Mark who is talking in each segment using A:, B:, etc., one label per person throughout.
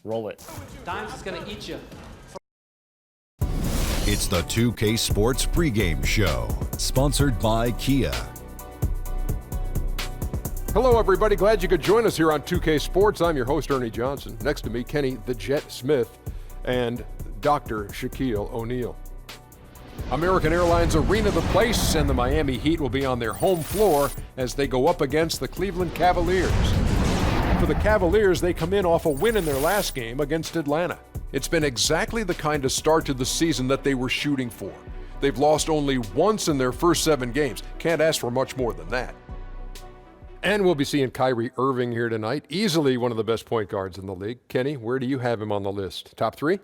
A: Roll it.
B: Dimes is going to eat you.
C: It's the 2K Sports pregame show, sponsored by Kia.
D: Hello, everybody. Glad you could join us here on 2K Sports. I'm your host, Ernie Johnson. Next to me, Kenny the Jet Smith and Dr. Shaquille O'Neal. American Airlines Arena, the place, and the Miami Heat will be on their home floor as they go up against the Cleveland Cavaliers. For the Cavaliers, they come in off a win in their last game against Atlanta. It's been exactly the kind of start to the season that they were shooting for. They've lost only once in their first 7 games. Can't ask for much more than that. And we'll be seeing Kyrie Irving here tonight. Easily one of the best point guards in the league. Kenny, where do you have him on the list? Top 3?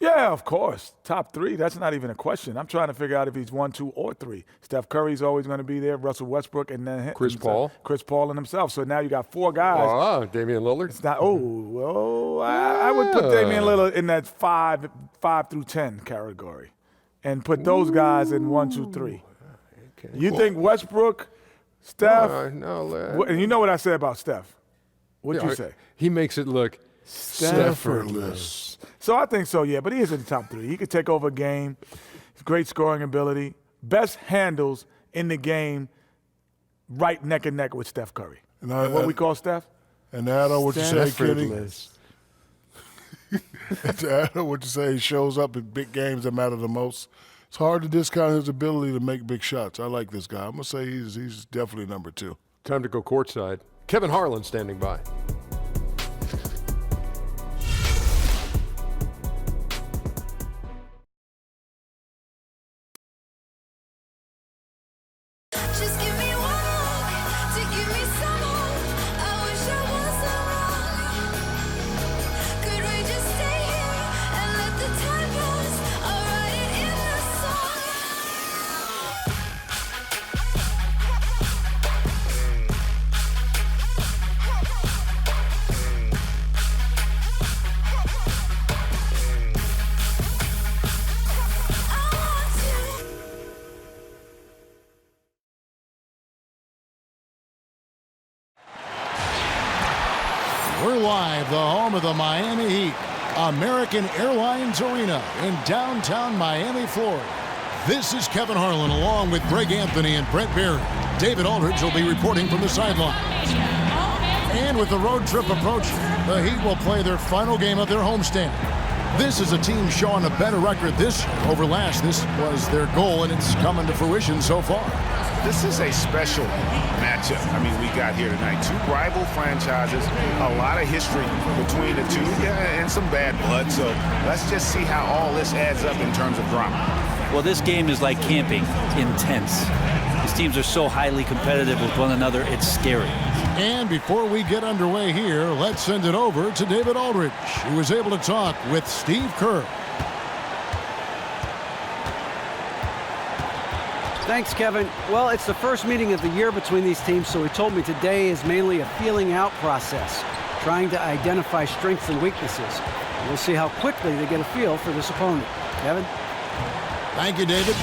E: Yeah, of course. Top 3, that's not even a question. I'm trying to figure out if he's 1, 2, or 3. Steph Curry's always going to be there, Russell Westbrook, and then
D: Chris Paul.
E: Chris Paul and himself. So now you got 4 guys.
D: Oh, Damian Lillard.
E: It's not, I would put Damian Lillard in that 5 through 10 category and put those guys in 1, 2, 3. Okay. You think Westbrook, Steph? And you know what I say about Steph? What'd you say?
D: He makes it look effortless.
E: So I think so, yeah, but he is in the top 3. He could take over a game, great scoring ability, best handles in the game, right neck and neck with Steph Curry. And what we call Steph?
F: And to add on what you say, Kenny. To add on what you say, he shows up in big games that matter the most. It's hard to discount his ability to make big shots. I like this guy. I'm going to say he's definitely number 2.
D: Time to go courtside. Kevin Harlan standing by.
G: We're live, the home of the Miami Heat, American Airlines Arena in downtown Miami, Florida. This is Kevin Harlan along with Greg Anthony and Brent Barry. David Aldridge will be reporting from the sideline. And with the road trip approaching, the Heat will play their final game of their homestand. This is a team showing a better record this year over last. This was their goal, and it's coming to fruition so far.
H: This is a special matchup. I mean, we got here tonight. 2 rival franchises, a lot of history between the 2, and some bad blood. So let's just see how all this adds up in terms of drama.
I: Well, this game is like camping, intense. These teams are so highly competitive with one another, it's scary.
G: And before we get underway here, let's send it over to David Aldridge, who was able to talk with Steve Kerr.
J: Thanks, Kevin. Well, it's the first meeting of the year between these teams, so he told me today is mainly a feeling out process, trying to identify strengths and weaknesses. We'll see how quickly they get a feel for this opponent. Kevin?
G: Thank you, David.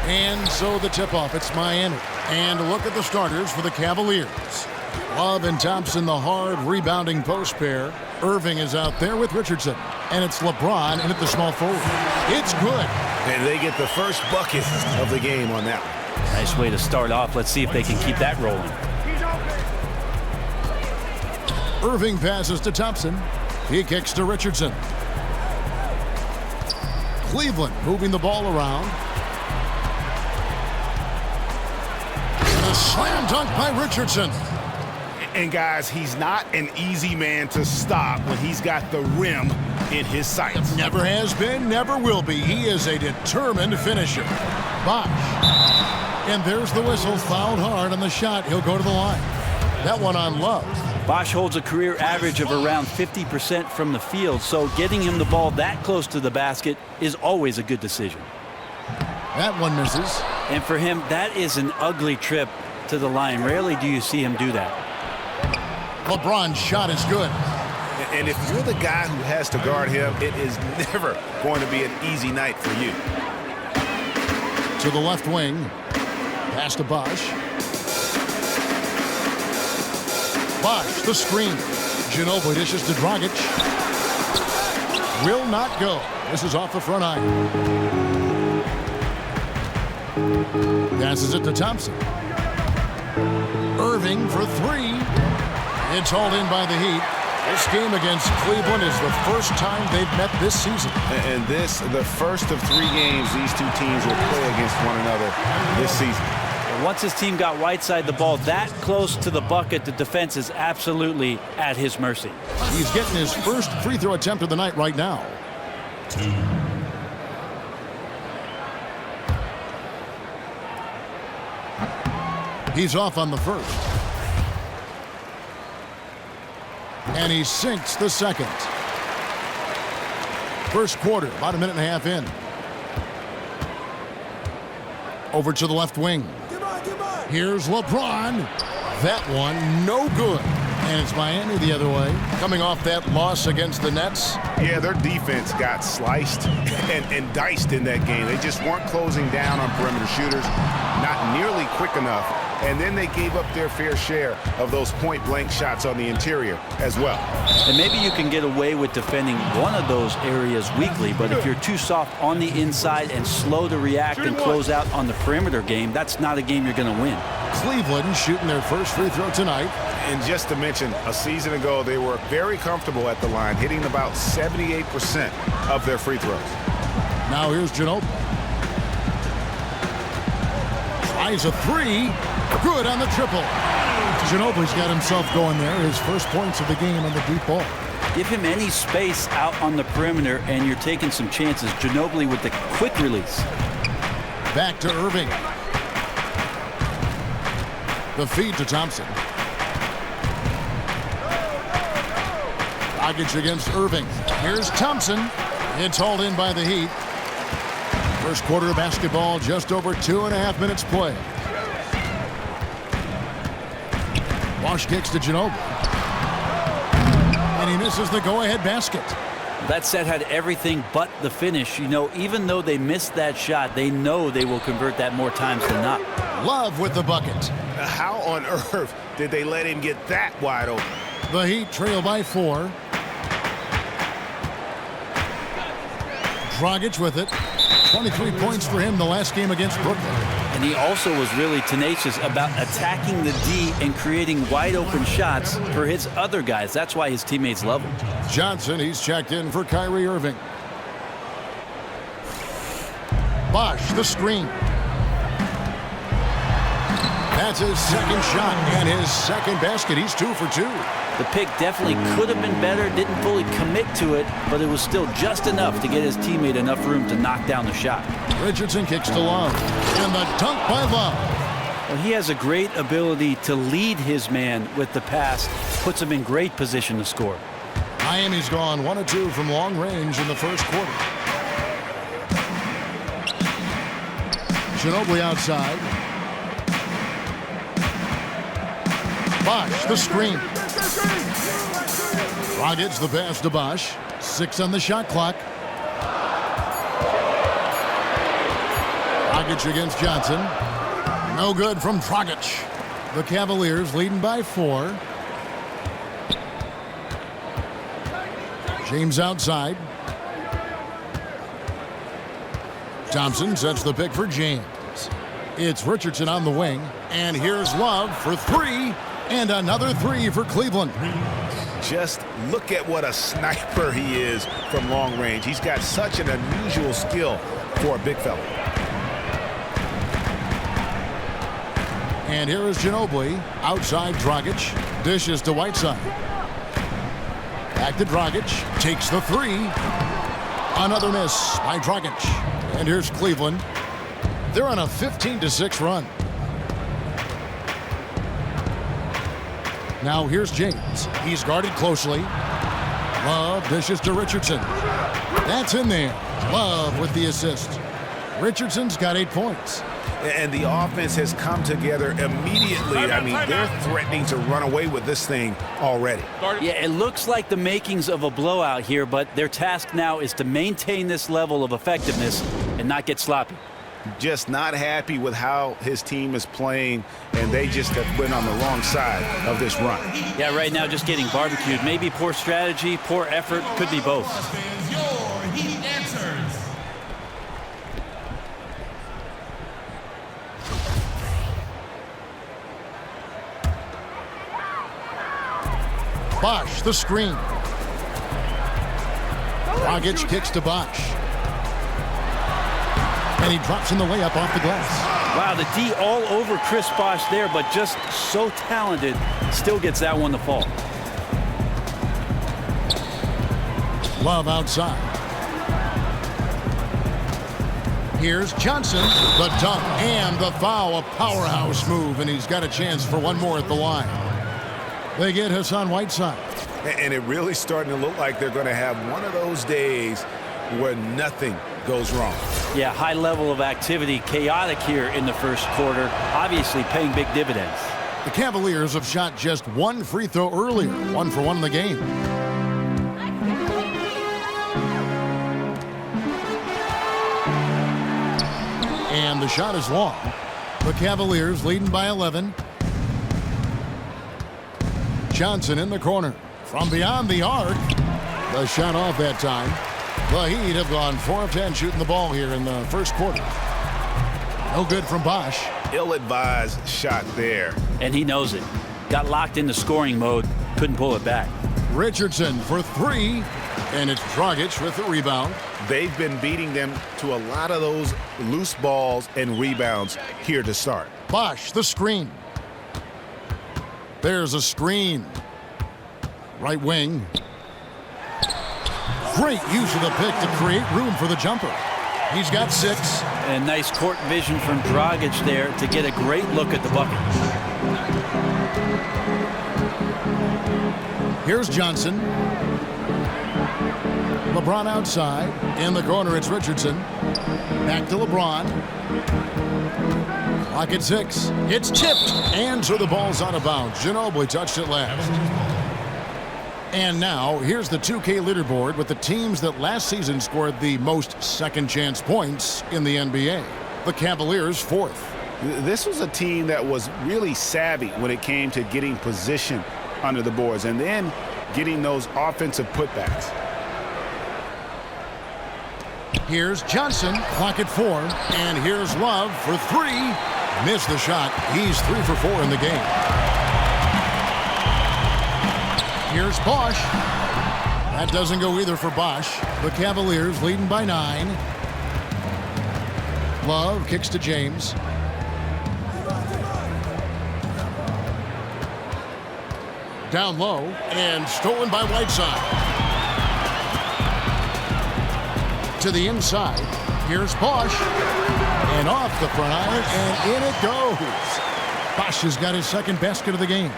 G: And so the tip-off, it's Miami. And look at the starters for the Cavaliers. Love and Thompson, the hard rebounding post pair. Irving is out there with Richardson. And it's LeBron in at the small forward. It's good.
H: And they get the first bucket of the game on that one.
I: Nice way to start off. Let's see if they can keep that rolling.
G: Irving passes to Thompson. He kicks to Richardson. Cleveland moving the ball around. A slam dunk by Richardson.
H: And guys, he's not an easy man to stop when he's got the rim in his sights.
G: Never has been, never will be. He is a determined finisher. Bosh. And there's the whistle, fouled hard on the shot. He'll go to the line. That one on Love.
I: Bosh holds a career average of around 50% from the field, so getting him the ball that close to the basket is always a good decision.
G: That one misses.
I: And for him, that is an ugly trip to the line. Rarely do you see him do that.
G: LeBron's shot is good.
H: And if you're the guy who has to guard him, it is never going to be an easy night for you.
G: To the left wing. Pass to Bosh. Bosh, the screen. Ginobili dishes to Dragic. Will not go. This is off the front eye. Passes it to Thompson. Irving for three. It's hauled in by the Heat. This game against Cleveland is the first time they've met this season.
H: And this, the first of 3 games these two teams will play against one another this season.
I: Once his team got Whiteside the ball that close to the bucket, the defense is absolutely at his mercy.
G: He's getting his first free throw attempt of the night right now. He's off on the first. And he sinks the second. First quarter, about a minute and a half in. Over to the left wing. Here's LeBron. That one, no good. And it's Miami the other way, coming off that loss against the Nets.
H: Yeah, their defense got sliced and diced in that game. They just weren't closing down on perimeter shooters, not nearly quick enough. And then they gave up their fair share of those point-blank shots on the interior as well.
I: And maybe you can get away with defending one of those areas weakly, but if you're too soft on the inside and slow to react and close out on the perimeter game, that's not a game you're going to win.
G: Cleveland shooting their first free throw tonight.
H: And just to mention, a season ago, they were very comfortable at the line, hitting about 78% of their free throws.
G: Now here's Ginobili. Tries a three. Good on the triple. Ginobili's got himself going there. His first points of the game on the deep ball.
I: Give him any space out on the perimeter, and you're taking some chances. Ginobili with the quick release.
G: Back to Irving. The feed to Thompson. Dragic against Irving. Here's Thompson. It's hauled in by the Heat. First quarter of basketball, just over 2.5 minutes play. Bosh kicks to Ginobili. And he misses the go-ahead basket.
I: That set had everything but the finish. You know, even though they missed that shot, they know they will convert that more times than not.
G: Love with the bucket.
H: How on earth did they let him get that wide open?
G: The Heat trail by 4. Dragic with it. 23 points for him the last game against Brooklyn.
I: And he also was really tenacious about attacking the D and creating wide open shots for his other guys. That's why his teammates love him.
G: Johnson, he's checked in for Kyrie Irving. Bosh, the screen. That's his second shot and his second basket. He's 2 for 2.
I: The pick definitely could have been better, didn't fully commit to it, but it was still just enough to get his teammate enough room to knock down the shot.
G: Richardson kicks to Love. And the dunk by Love.
I: Well, he has a great ability to lead his man with the pass, puts him in great position to score.
G: Miami's gone 1 of 2 from long range in the first quarter. Ginobili outside. Bosh, the screen. Dragic the pass to Bosh. 6 on the shot clock. Dragic against Johnson. No good from Dragic. The Cavaliers leading by 4. James outside. Thompson sets the pick for James. It's Richardson on the wing. And here's Love for 3. And another 3 for Cleveland.
H: Just look at what a sniper he is from long range. He's got such an unusual skill for a big fella.
G: And here is Ginobili. Outside Dragic. Dishes to Whiteside. Back to Dragic. Takes the 3. Another miss by Dragic. And here's Cleveland. They're on a 15-6 run. Now here's James. He's guarded closely. Love dishes to Richardson. That's in there. Love with the assist. Richardson's got 8 points.
H: And the offense has come together immediately. I mean, they're threatening to run away with this thing already.
I: Yeah, it looks like the makings of a blowout here, but their task now is to maintain this level of effectiveness and not get sloppy.
H: Just not happy with how his team is playing, and they just have been on the wrong side of this run.
I: Yeah, right now just getting barbecued. Maybe poor strategy, poor effort, could be both.
G: Bosch, the screen. Dragic kicks to Bosch. And he drops in the layup off the glass.
I: Wow, the D all over Chris Bosch there, but just so talented, still gets that one to fall.
G: Love outside. Here's Johnson, the dunk and the foul, a powerhouse move, and he's got a chance for one more at the line. They get Hassan Whiteside.
H: And it really starting to look like they're going to have one of those days where nothing goes wrong.
I: Yeah, high level of activity, chaotic here in the first quarter, obviously paying big dividends.
G: The Cavaliers have shot just one free throw earlier, 1 for 1 in the game. And the shot is long. The Cavaliers leading by 11. Johnson in the corner. From beyond the arc. The shot off that time. The Heat have gone 4 of 10 shooting the ball here in the first quarter. No good from Bosch.
H: Ill-advised shot there.
I: And he knows it. Got locked into scoring mode. Couldn't pull it back.
G: Richardson for 3. And it's Dragic with the rebound.
H: They've been beating them to a lot of those loose balls and rebounds here to start.
G: Bosch, the screen. There's a screen. Right wing. Great use of the pick to create room for the jumper. He's got 6.
I: And nice court vision from Dragic there to get a great look at the bucket.
G: Here's Johnson. LeBron outside. In the corner, it's Richardson. Back to LeBron. Clock at 6. It's tipped. And so the ball's out of bounds. Ginobili touched it last. And now, here's the 2K leaderboard with the teams that last season scored the most second-chance points in the NBA. The Cavaliers, 4th.
H: This was a team that was really savvy when it came to getting position under the boards and then getting those offensive putbacks.
G: Here's Johnson, clock at 4, and here's Love for 3. Missed the shot. He's 3 for 4 in the game. Here's Bosch. That doesn't go either for Bosch. The Cavaliers leading by 9. Love kicks to James. Down low and stolen by Whiteside. To the inside. Here's Bosch. And off the front iron, and in it goes. Bosch has got his second basket of the game.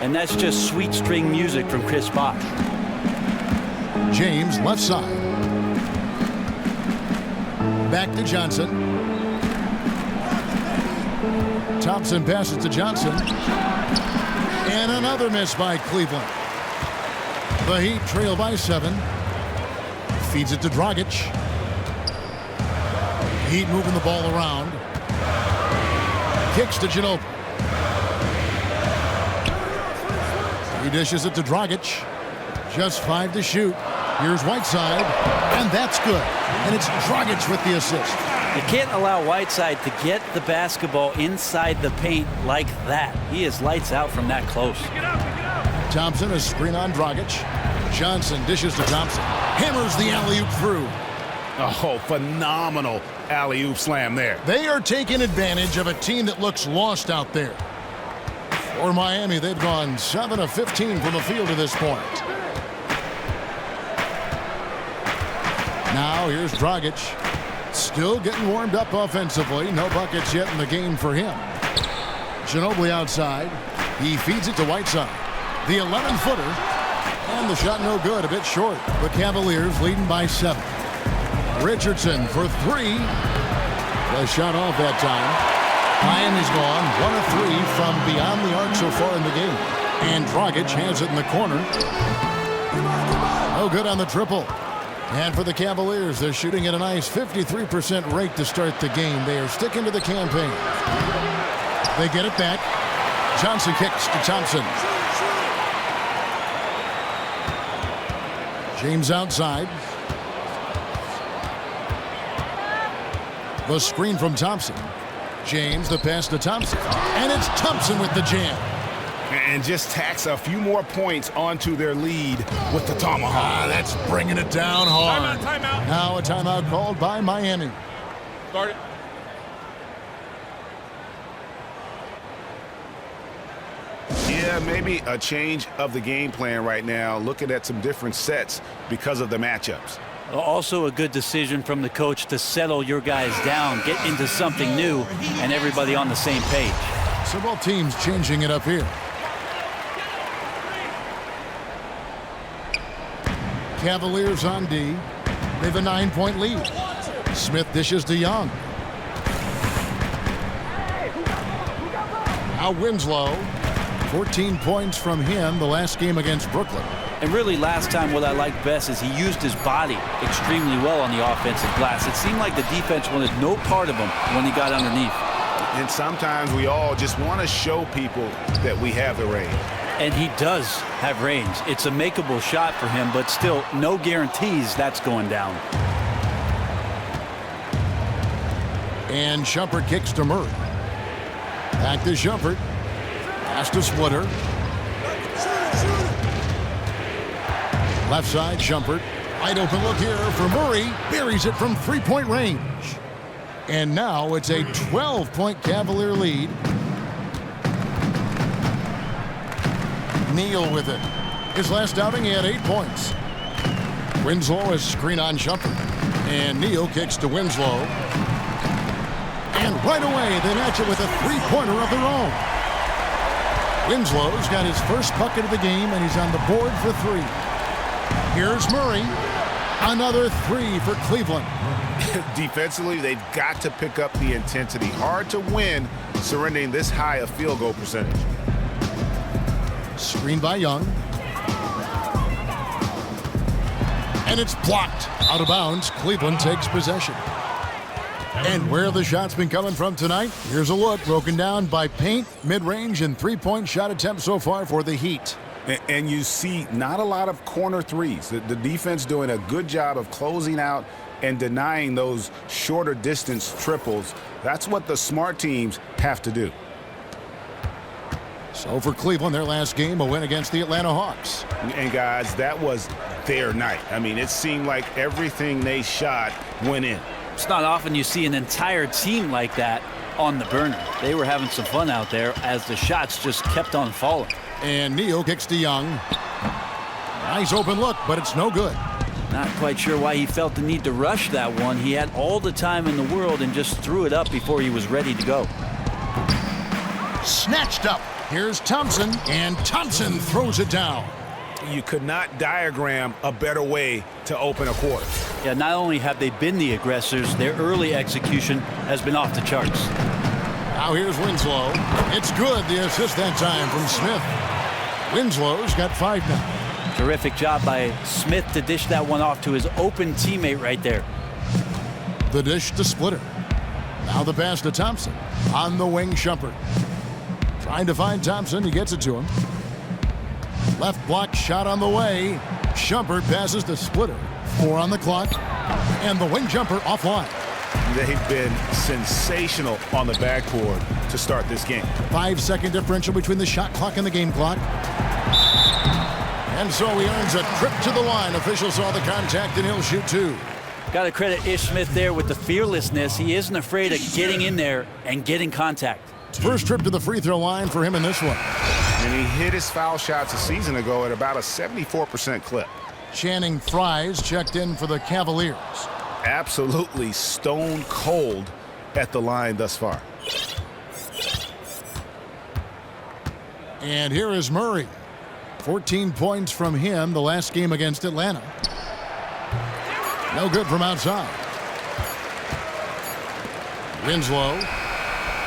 I: And that's just sweet string music from Chris Bosch.
G: James left side. Back to Johnson. Thompson passes to Johnson. And another miss by Cleveland. The Heat trail by 7. Feeds it to Dragic. Heat moving the ball around. Kicks to Ginobili. He dishes it to Dragic. Just 5 to shoot. Here's Whiteside, and that's good. And it's Dragic with the assist.
I: You can't allow Whiteside to get the basketball inside the paint like that. He is lights out from that close.
G: Thompson, a screen on Dragic. Johnson dishes to Thompson. Hammers the alley-oop through.
H: Oh, phenomenal alley-oop slam there.
G: They are taking advantage of a team that looks lost out there. For Miami, they've gone 7 of 15 from the field to this point. Now here's Dragic. Still getting warmed up offensively. No buckets yet in the game for him. Ginobili outside. He feeds it to Whiteside. The 11-footer. And the shot no good, a bit short. The Cavaliers leading by 7. Richardson for 3. The shot off that time. Miami's gone 1 of 3 from beyond the arc so far in the game. And Dragic has it in the corner. No good on the triple. And for the Cavaliers, they're shooting at a nice 53% rate to start the game. They are sticking to the campaign. They get it back. Johnson kicks to Thompson. James outside. The screen from Thompson. James, the pass to Thompson. And it's Thompson with the jam.
H: And just tacks a few more points onto their lead with the tomahawk.
G: That's bringing it down hard.
A: Timeout.
G: Now a timeout called by Miami.
A: Start it.
H: Yeah, maybe a change of the game plan right now, looking at some different sets because of the matchups.
I: Also a good decision from the coach to settle your guys down, get into something new, and everybody on the same page.
G: So both teams changing it up here. Cavaliers on D. They have a 9-point lead. Smith dishes to Young. Now Winslow. 14 points from him the last game against Brooklyn.
I: And really last time what I liked best is he used his body extremely well on the offensive glass. It seemed like the defense wanted no part of him when he got underneath.
H: And sometimes we all just want to show people that we have the range.
I: And he does have range. It's a makeable shot for him, but still no guarantees that's going down.
G: And Shumpert kicks to Murray. Back to Shumpert. Pass to Splitter. Left side, Shumpert. Wide open look here for Murray. Buries it from three-point range. And now it's a 12-point Cavalier lead. Neal with it. His last outing, he had 8 points. Winslow is screen on Shumpert. And Neal kicks to Winslow. And right away, they match it with a three-pointer of their own. Winslow's got his first bucket of the game, and he's on the board for 3. Here's Murray. Another 3 for Cleveland.
H: Defensively, they've got to pick up the intensity. Hard to win surrendering this high a field goal percentage.
G: Screen by Young. And it's blocked. Out of bounds. Cleveland takes possession. And where the shots been coming from tonight? Here's a look broken down by paint, mid-range, and three-point shot attempts so far for the Heat.
H: And you see not a lot of corner threes. The defense doing a good job of closing out and denying those shorter distance triples. That's what the smart teams have to do.
G: So for Cleveland, their last game, a win against the Atlanta Hawks.
H: And guys, that was their night. I mean, it seemed like everything they shot went in.
I: It's not often you see an entire team like that on the burner. They were having some fun out there as the shots just kept on falling.
G: And Neal kicks to Young. Nice open look, but it's no good.
I: Not quite sure why he felt the need to rush that one. He had all the time in the world and just threw it up before he was ready to go.
G: Snatched up. Here's Thompson, and Thompson throws it down.
H: You could not diagram a better way to open a quarter.
I: Yeah, not only have they been the aggressors, their early execution has been off the charts.
G: Now here's Winslow. It's good, the assist that time from Smith. Winslow's got 5 now.
I: Terrific job by Smith to dish that one off to his open teammate right there.
G: The dish to Splitter. Now the pass to Thompson. On the wing, Shumpert. Trying to find Thompson. He gets it to him. Left block shot on the way. Shumpert passes to Splitter. 4 on the clock. And the wing jumper offline.
H: They've been sensational on the backboard to start this game.
G: 5-second differential between the shot clock and the game clock. And so he earns a trip to the line. Officials saw the contact, and he'll shoot 2.
I: Got to credit Ish Smith there with the fearlessness. He isn't afraid of getting in there and getting contact.
G: First trip to the free throw line for him in this one.
H: And he hit his foul shots a season ago at about a 74% clip.
G: Channing Frye's checked in for the Cavaliers.
H: Absolutely stone cold at the line thus far.
G: And here is Murray. 14 points from him the last game against Atlanta. No good from outside. Winslow.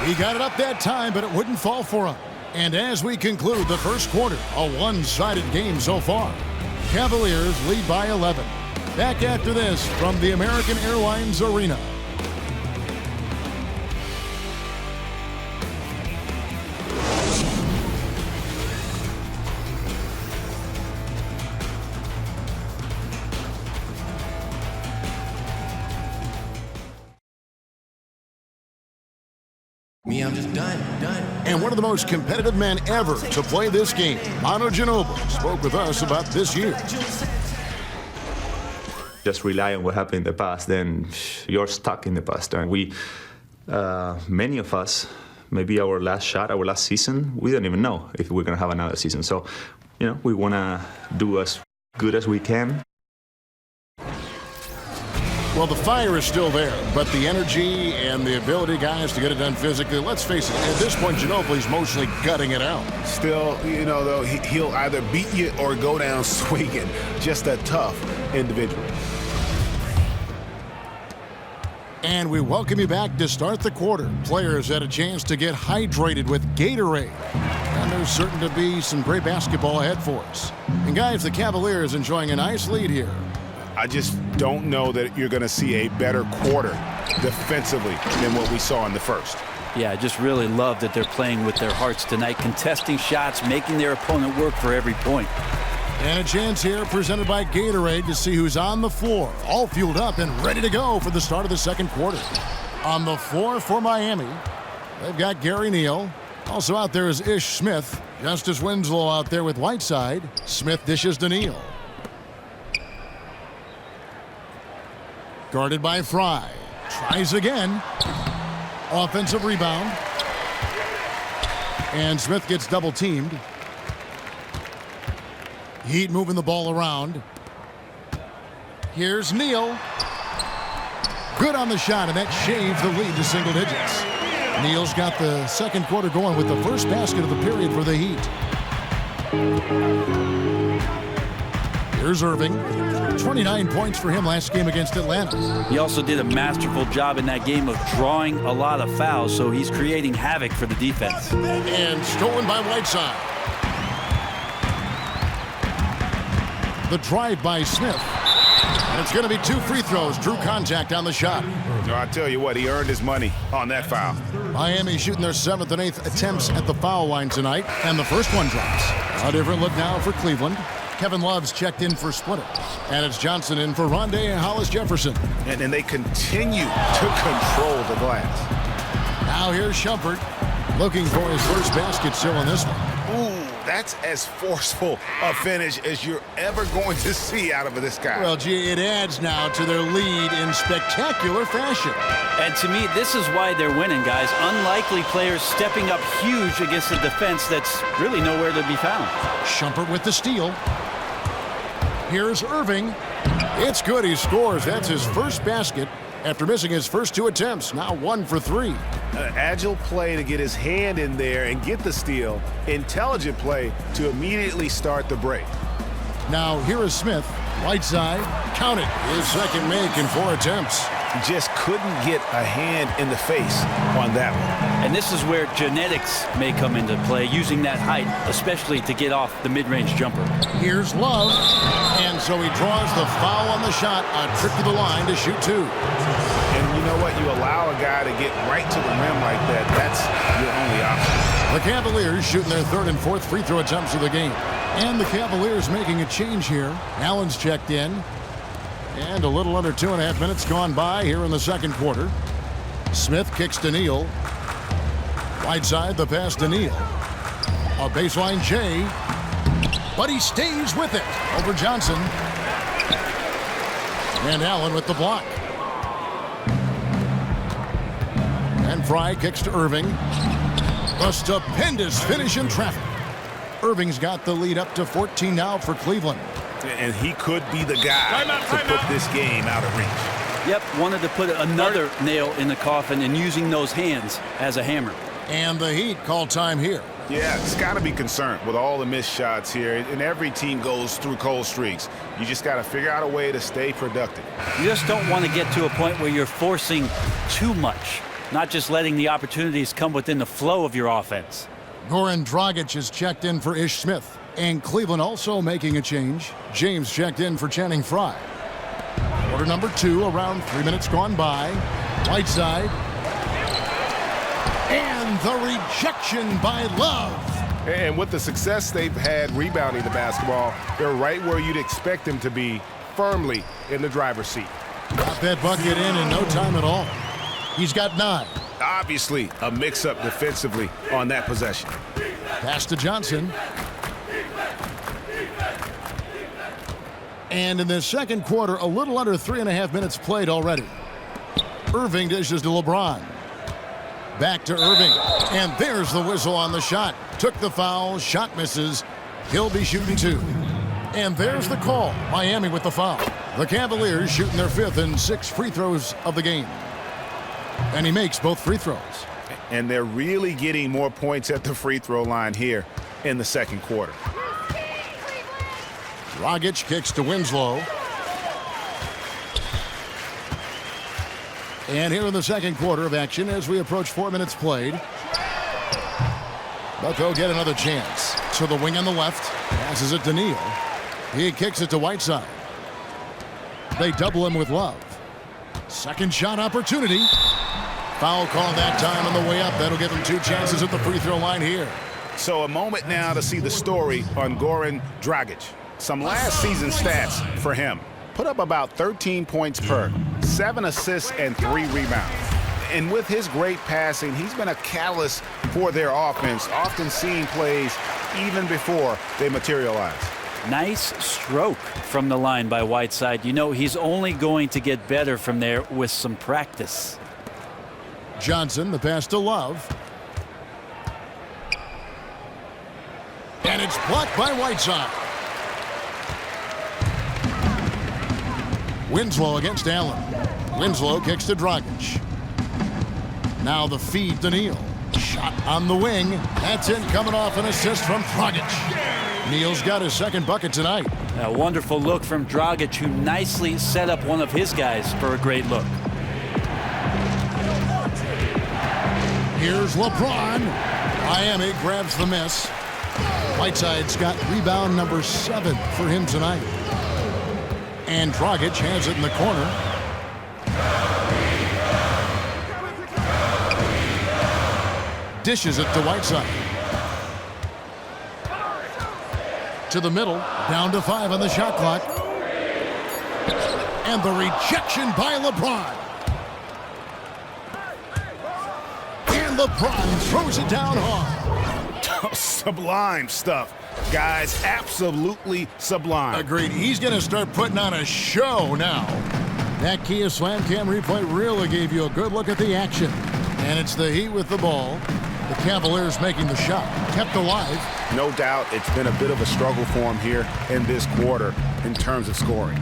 G: He got it up that time, but it wouldn't fall for him. And as we conclude the first quarter, a one-sided game so far. Cavaliers lead by 11. Back after this from the American Airlines Arena.
A: I'm just done.
G: And one of the most competitive men ever to play this game, Manu Ginobili, spoke with us about this year.
B: Just rely on what happened in the past, then you're stuck in the past. And we, many of us, maybe our last shot, our last season, we don't even know if we're going to have another season. So, we want to do as good as we can.
G: Well, the fire is still there, but the energy and the ability, guys, to get it done physically, let's face it, at this point, Ginobili's mostly gutting it out.
H: Still, though, he'll either beat you or go down swinging. Just a tough individual.
G: And we welcome you back to start the quarter. Players had a chance to get hydrated with Gatorade. And there's certain to be some great basketball ahead for us. And guys, the Cavaliers enjoying a nice lead here.
H: I just don't know that you're going to see a better quarter defensively than what we saw in the first.
I: Yeah, I just really love that they're playing with their hearts tonight, contesting shots, making their opponent work for every point.
G: And a chance here presented by Gatorade to see who's on the floor, all fueled up and ready to go for the start of the second quarter. On the floor for Miami, they've got Gary Neal. Also out there is Ish Smith. Justice Winslow out there with Whiteside. Smith dishes to Neal. Guarded by Fry. Tries again. Offensive rebound. And Smith gets double teamed. Heat moving the ball around. Here's Neal. Good on the shot, and that shaves the lead to single digits. Neal's got the second quarter going with the first basket of the period for the Heat. Here's Irving. 29 points for him last game against Atlanta.
I: He also did a masterful job in that game of drawing a lot of fouls, so he's creating havoc for the defense.
G: And stolen by Whiteside. The drive by Smith. And it's going to be 2 free throws. Drew contact on the shot.
H: No, I tell you what, he earned his money on that foul.
G: Miami shooting their 7th and 8th attempts at the foul line tonight, and the first one drops. A different look now for Cleveland. Kevin Love's checked in for Splitter. And it's Johnson in for Rondé Hollis-Jefferson.
H: And they continue to control the glass.
G: Now here's Shumpert looking for his first basket still in this one.
H: Ooh, that's as forceful a finish as you're ever going to see out of this guy.
G: Well, gee, it adds now to their lead in spectacular fashion.
I: And to me, this is why they're winning, guys. Unlikely players stepping up huge against a defense that's really nowhere to be found.
G: Shumpert with the steal. Here's Irving. It's good. He scores. That's his first basket after missing his first 2 attempts. Now 1 for 3.
H: Agile play to get his hand in there and get the steal. Intelligent play to immediately start the break.
G: Now here is Smith. Whiteside. Count it. His second make in 4 attempts.
H: Just couldn't get a hand in the face on that one.
I: And this is where genetics may come into play, using that height, especially to get off the mid-range jumper.
G: Here's Love. And so he draws the foul on the shot. A trip to the line to shoot 2.
H: And you know what? You allow a guy to get right to the rim like that. That's your only option.
G: The Cavaliers shooting their 3rd and 4th free throw attempts of the game. And the Cavaliers making a change here. Allen's checked in. And a little under 2.5 minutes gone by here in the second quarter. Smith kicks to Neal. Whiteside, the pass to Neal. A baseline J. But he stays with it over Johnson. And Allen with the block. And Fry kicks to Irving. A stupendous finish in traffic. Irving's got the lead up to 14 now for Cleveland.
H: And he could be the guy to put this game out of reach.
I: Yep, wanted to put another nail in the coffin and using those hands as a hammer.
G: And the Heat call time here.
H: Yeah, it's got to be concerned with all the missed shots here. And every team goes through cold streaks. You just got to figure out a way to stay productive.
I: You just don't want to get to a point where you're forcing too much. not just letting the opportunities come within the flow of your offense.
G: Goran Dragic is checked in for Ish Smith. And Cleveland also making a change. James checked in for Channing Frye. Quarter number 2, around 3 minutes gone by. Whiteside. And the rejection by Love.
H: And with the success they've had rebounding the basketball, they're right where you'd expect them to be, firmly in the driver's seat.
G: Got that bucket in no time at all. He's got 9.
H: Obviously, a mix-up defensively on that possession.
G: Pass to Johnson. And in the second quarter, a little under 3.5 minutes played already. Irving dishes to LeBron. Back to Irving. And there's the whistle on the shot. Took the foul. Shot misses. He'll be shooting 2. And there's the call. Miami with the foul. The Cavaliers shooting their 5th and 6th free throws of the game. And he makes both free throws.
H: And they're really getting more points at the free throw line here in the second quarter.
G: Dragic kicks to Winslow. And here in the second quarter of action as we approach 4 minutes played. But they'll get another chance. So the wing on the left passes it to Neal. He kicks it to Whiteside. They double him with Love. Second shot opportunity. Foul call that time on the way up. That'll give him 2 chances at the free throw line here.
H: So a moment now to see the story on Goran Dragic. Some last season stats for him. Put up about 13 points per, 7 assists and 3 rebounds. And with his great passing, he's been a catalyst for their offense, often seeing plays even before they materialize.
I: Nice stroke from the line by Whiteside. You know, he's only going to get better from there with some practice.
G: Johnson, the pass to Love. And it's blocked by Whiteside. Winslow against Allen. Winslow kicks to Dragic. Now the feed to Neal. Shot on the wing. That's in, coming off an assist from Dragic. Neal's got his second bucket tonight.
I: A wonderful look from Dragic, who nicely set up one of his guys for a great look.
G: Here's LeBron. Miami grabs the miss. Whiteside's got rebound number 7 for him tonight. And Dragic has it in the corner. Dishes it to Whiteside. To the middle. Down to 5 on the shot clock. And the rejection by LeBron. And LeBron throws it down hard.
H: Sublime stuff. Guys, absolutely sublime.
G: Agreed. He's going to start putting on a show now. That Kia Slam Cam replay really gave you a good look at the action. And it's the Heat with the ball. The Cavaliers making the shot. Kept alive.
H: No doubt it's been a bit of a struggle for him here in this quarter in terms of scoring.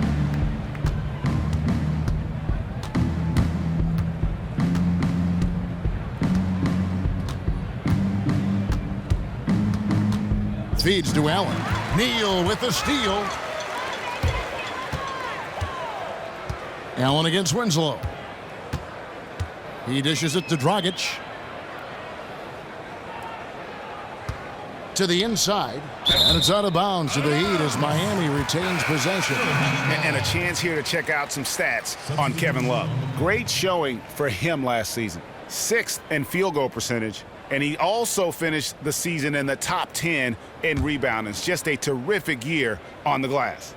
G: Feeds to Allen. Neal with the steal. Allen against Winslow. He dishes it to Dragic. To the inside. And it's out of bounds to the Heat as Miami retains possession.
H: And a chance here to check out some stats on Kevin Love. Great showing for him last season. 6th in field goal percentage. And he also finished the season in the top 10 in rebounding. It's just a terrific year on the glass.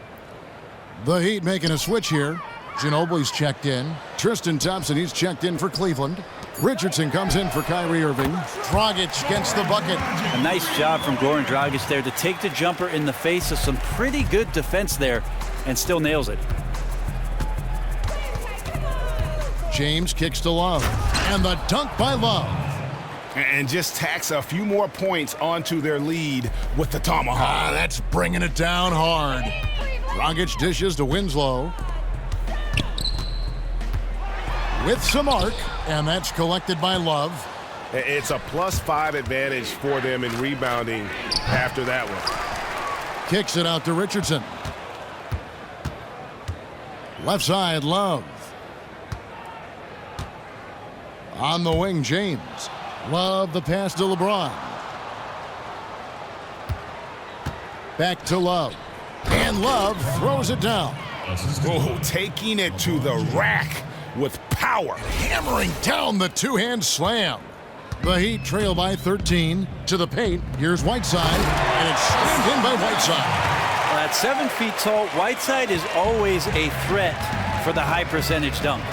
G: The Heat making a switch here. Ginobili's checked in. Tristan Thompson, he's checked in for Cleveland. Richardson comes in for Kyrie Irving. Dragic gets the bucket.
I: A nice job from Goran Dragic there to take the jumper in the face of some pretty good defense there and still nails it.
G: James kicks to Love. And the dunk by Love.
H: And just tacks a few more points onto their lead with the tomahawk.
G: That's bringing it down hard. Dragic dishes to Winslow. With some arc, and that's collected by Love.
H: It's a +5 advantage for them in rebounding after that one.
G: Kicks it out to Richardson. Left side, Love. On the wing, James. Love the pass to LeBron. Back to Love. And Love throws it down.
H: Oh, taking it to the rack with power.
G: Hammering down the two-hand slam. The Heat trail by 13 to the paint. Here's Whiteside, and it's slammed in by Whiteside.
I: At 7 feet tall, Whiteside is always a threat for the high percentage dunk.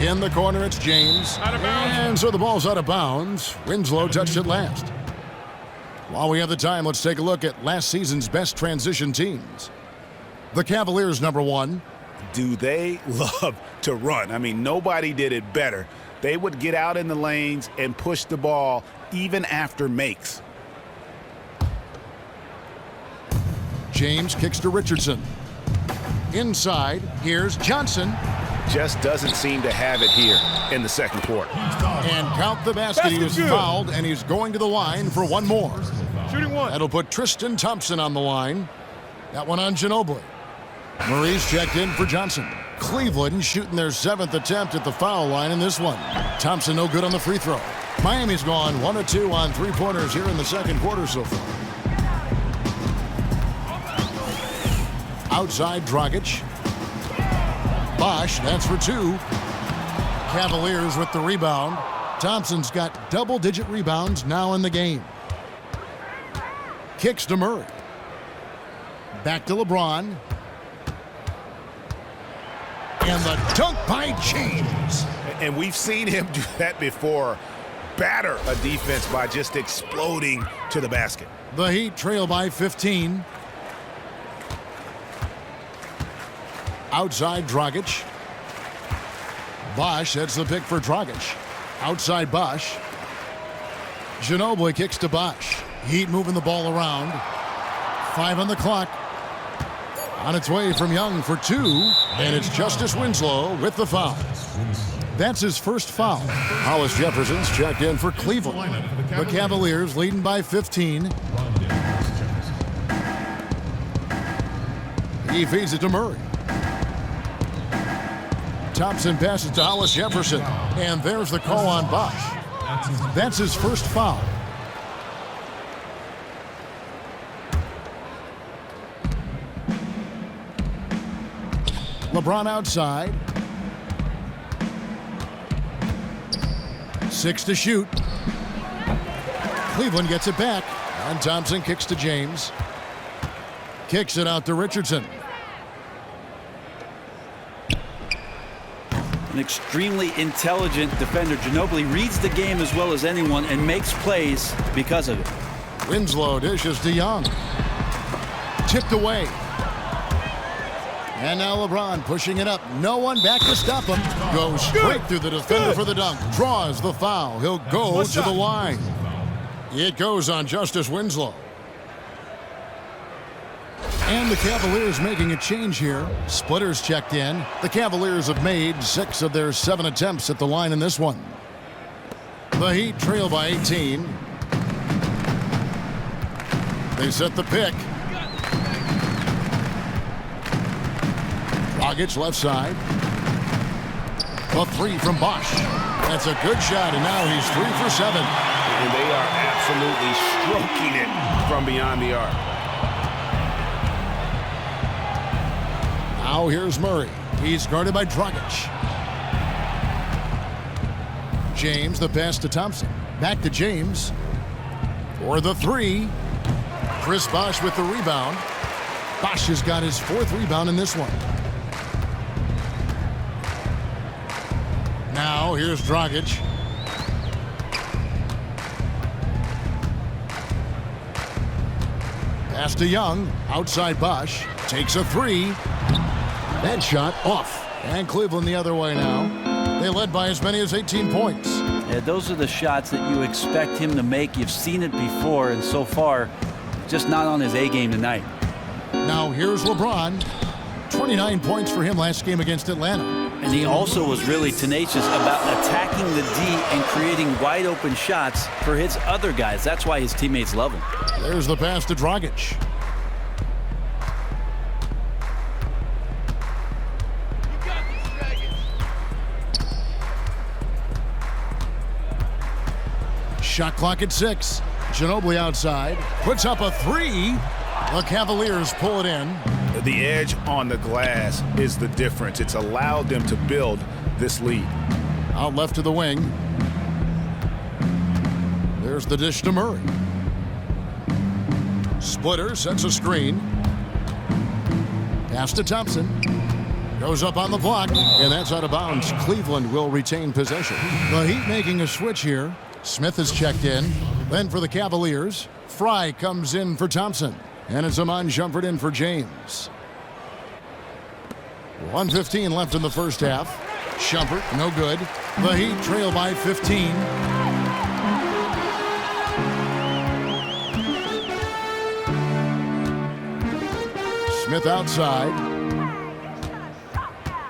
G: In the corner, it's James. And so the ball's out of bounds. Winslow touched it last. While we have the time, let's take a look at last season's best transition teams. The Cavaliers, number 1.
H: Do they love to run? I mean, nobody did it better. They would get out in the lanes and push the ball even after makes.
G: James kicks to Richardson. Inside, here's Johnson.
H: Just doesn't seem to have it here in the second quarter.
G: And count the basket. He was fouled, and he's going to the line for one more.
E: Shooting one.
G: That'll put Tristan Thompson on the line. That one on Ginobili. Murray's checked in for Johnson. Cleveland shooting their 7th attempt at the foul line in this one. Thompson no good on the free throw. Miami's gone 1 of 2 on three-pointers here in the second quarter so far. Outside Dragic. Bosch, that's for 2. Cavaliers with the rebound. Thompson's got double-digit rebounds now in the game. Kicks to Murray. Back to LeBron. And the dunk by James.
H: And we've seen him do that before. Batter a defense by just exploding to the basket.
G: The Heat trail by 15. Outside Dragic. Bosch, that's the pick for Dragic. Outside Bosch. Ginobili kicks to Bosch. Heat moving the ball around. 5 on the clock. On its way from Young for 2. And it's Justice Winslow with the foul. That's his first foul. Hollis Jefferson's checked in for Cleveland. The Cavaliers leading by 15. He feeds it to Murray. Thompson passes to Hollis Jefferson. And there's the call on Bosch. That's his first foul. LeBron outside. 6 to shoot. Cleveland gets it back. And Thompson kicks to James. Kicks it out to Richardson.
I: An extremely intelligent defender. Ginobili reads the game as well as anyone and makes plays because of it.
G: Winslow dishes to Young. Tipped away. And now LeBron pushing it up. No one back to stop him. Goes straight through the defender for the dunk. Draws the foul. He'll go to the line. It goes on Justice Winslow. And the Cavaliers making a change here. Splitters checked in. The Cavaliers have made 6 of their 7 attempts at the line in this one. The Heat trail by 18. They set the pick. Dragic left side. A 3 from Bosch. That's a good shot, and now he's 3 for 7.
H: And they are absolutely stroking it from beyond the arc.
G: Now here's Murray. He's guarded by Dragic. James, the pass to Thompson. Back to James. For the 3. Chris Bosch with the rebound. Bosch has got his 4th rebound in this one. Now here's Dragic. Pass to Young. Outside Bosch. Takes a 3. That shot off. And Cleveland the other way now. They led by as many as 18 points.
I: Yeah, those are the shots that you expect him to make. You've seen it before, and so far, just not on his A game tonight.
G: Now here's LeBron. 29 points for him last game against Atlanta.
I: And he also was really tenacious about attacking the D and creating wide open shots for his other guys. That's why his teammates love him.
G: There's the pass to Dragic. Shot clock at 6. Ginobili outside. Puts up a 3. The Cavaliers pull it in.
H: The edge on the glass is the difference. It's allowed them to build this lead.
G: Out left to the wing. There's the dish to Murray. Splitter sets a screen. Pass to Thompson. Goes up on the block, and that's out of bounds. Cleveland will retain possession. The Heat making a switch here. Smith is checked in. Then for the Cavaliers, Fry comes in for Thompson. And it's Iman Shumpert in for James. 1:15 left in the first half. Shumpert, no good. The Heat trail by 15. Smith outside.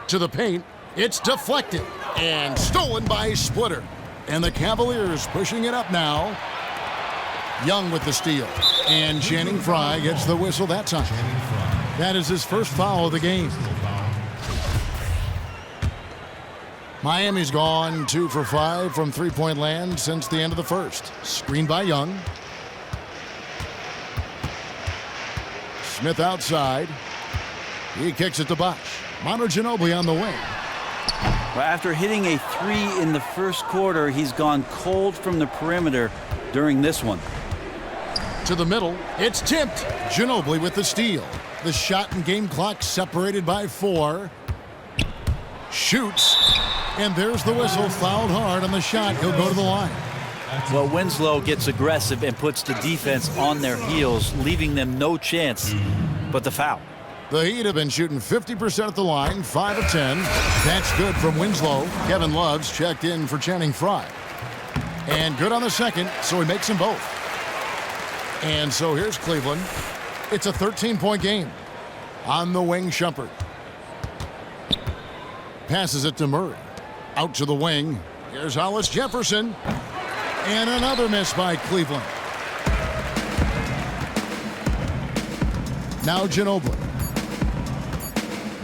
G: To the paint. It's deflected and stolen by Splitter. And the Cavaliers pushing it up now. Young with the steal. And Channing Frye gets the whistle that time. That is his first foul of the game. Miami's gone 2 for 5 from three-point land since the end of the first. Screened by Young. Smith outside. He kicks it to Bosh. Manu Ginobili on the wing.
I: Well, after hitting a 3 in the first quarter, he's gone cold from the perimeter during this one.
G: To the middle. It's tipped. Ginobili with the steal. The shot and game clock separated by 4. Shoots. And there's the whistle. Fouled hard on the shot. He'll go to the line.
I: Well, Winslow gets aggressive and puts the defense on their heels, leaving them no chance but the foul.
G: The Heat have been shooting 50% at the line, 5 of 10. That's good from Winslow. Kevin Love's checked in for Channing Frye. And good on the second, so he makes them both. And so here's Cleveland. It's a 13-point game. On the wing, Shumpert. Passes it to Murray. Out to the wing. Here's Hollis Jefferson. And another miss by Cleveland. Now Ginobili.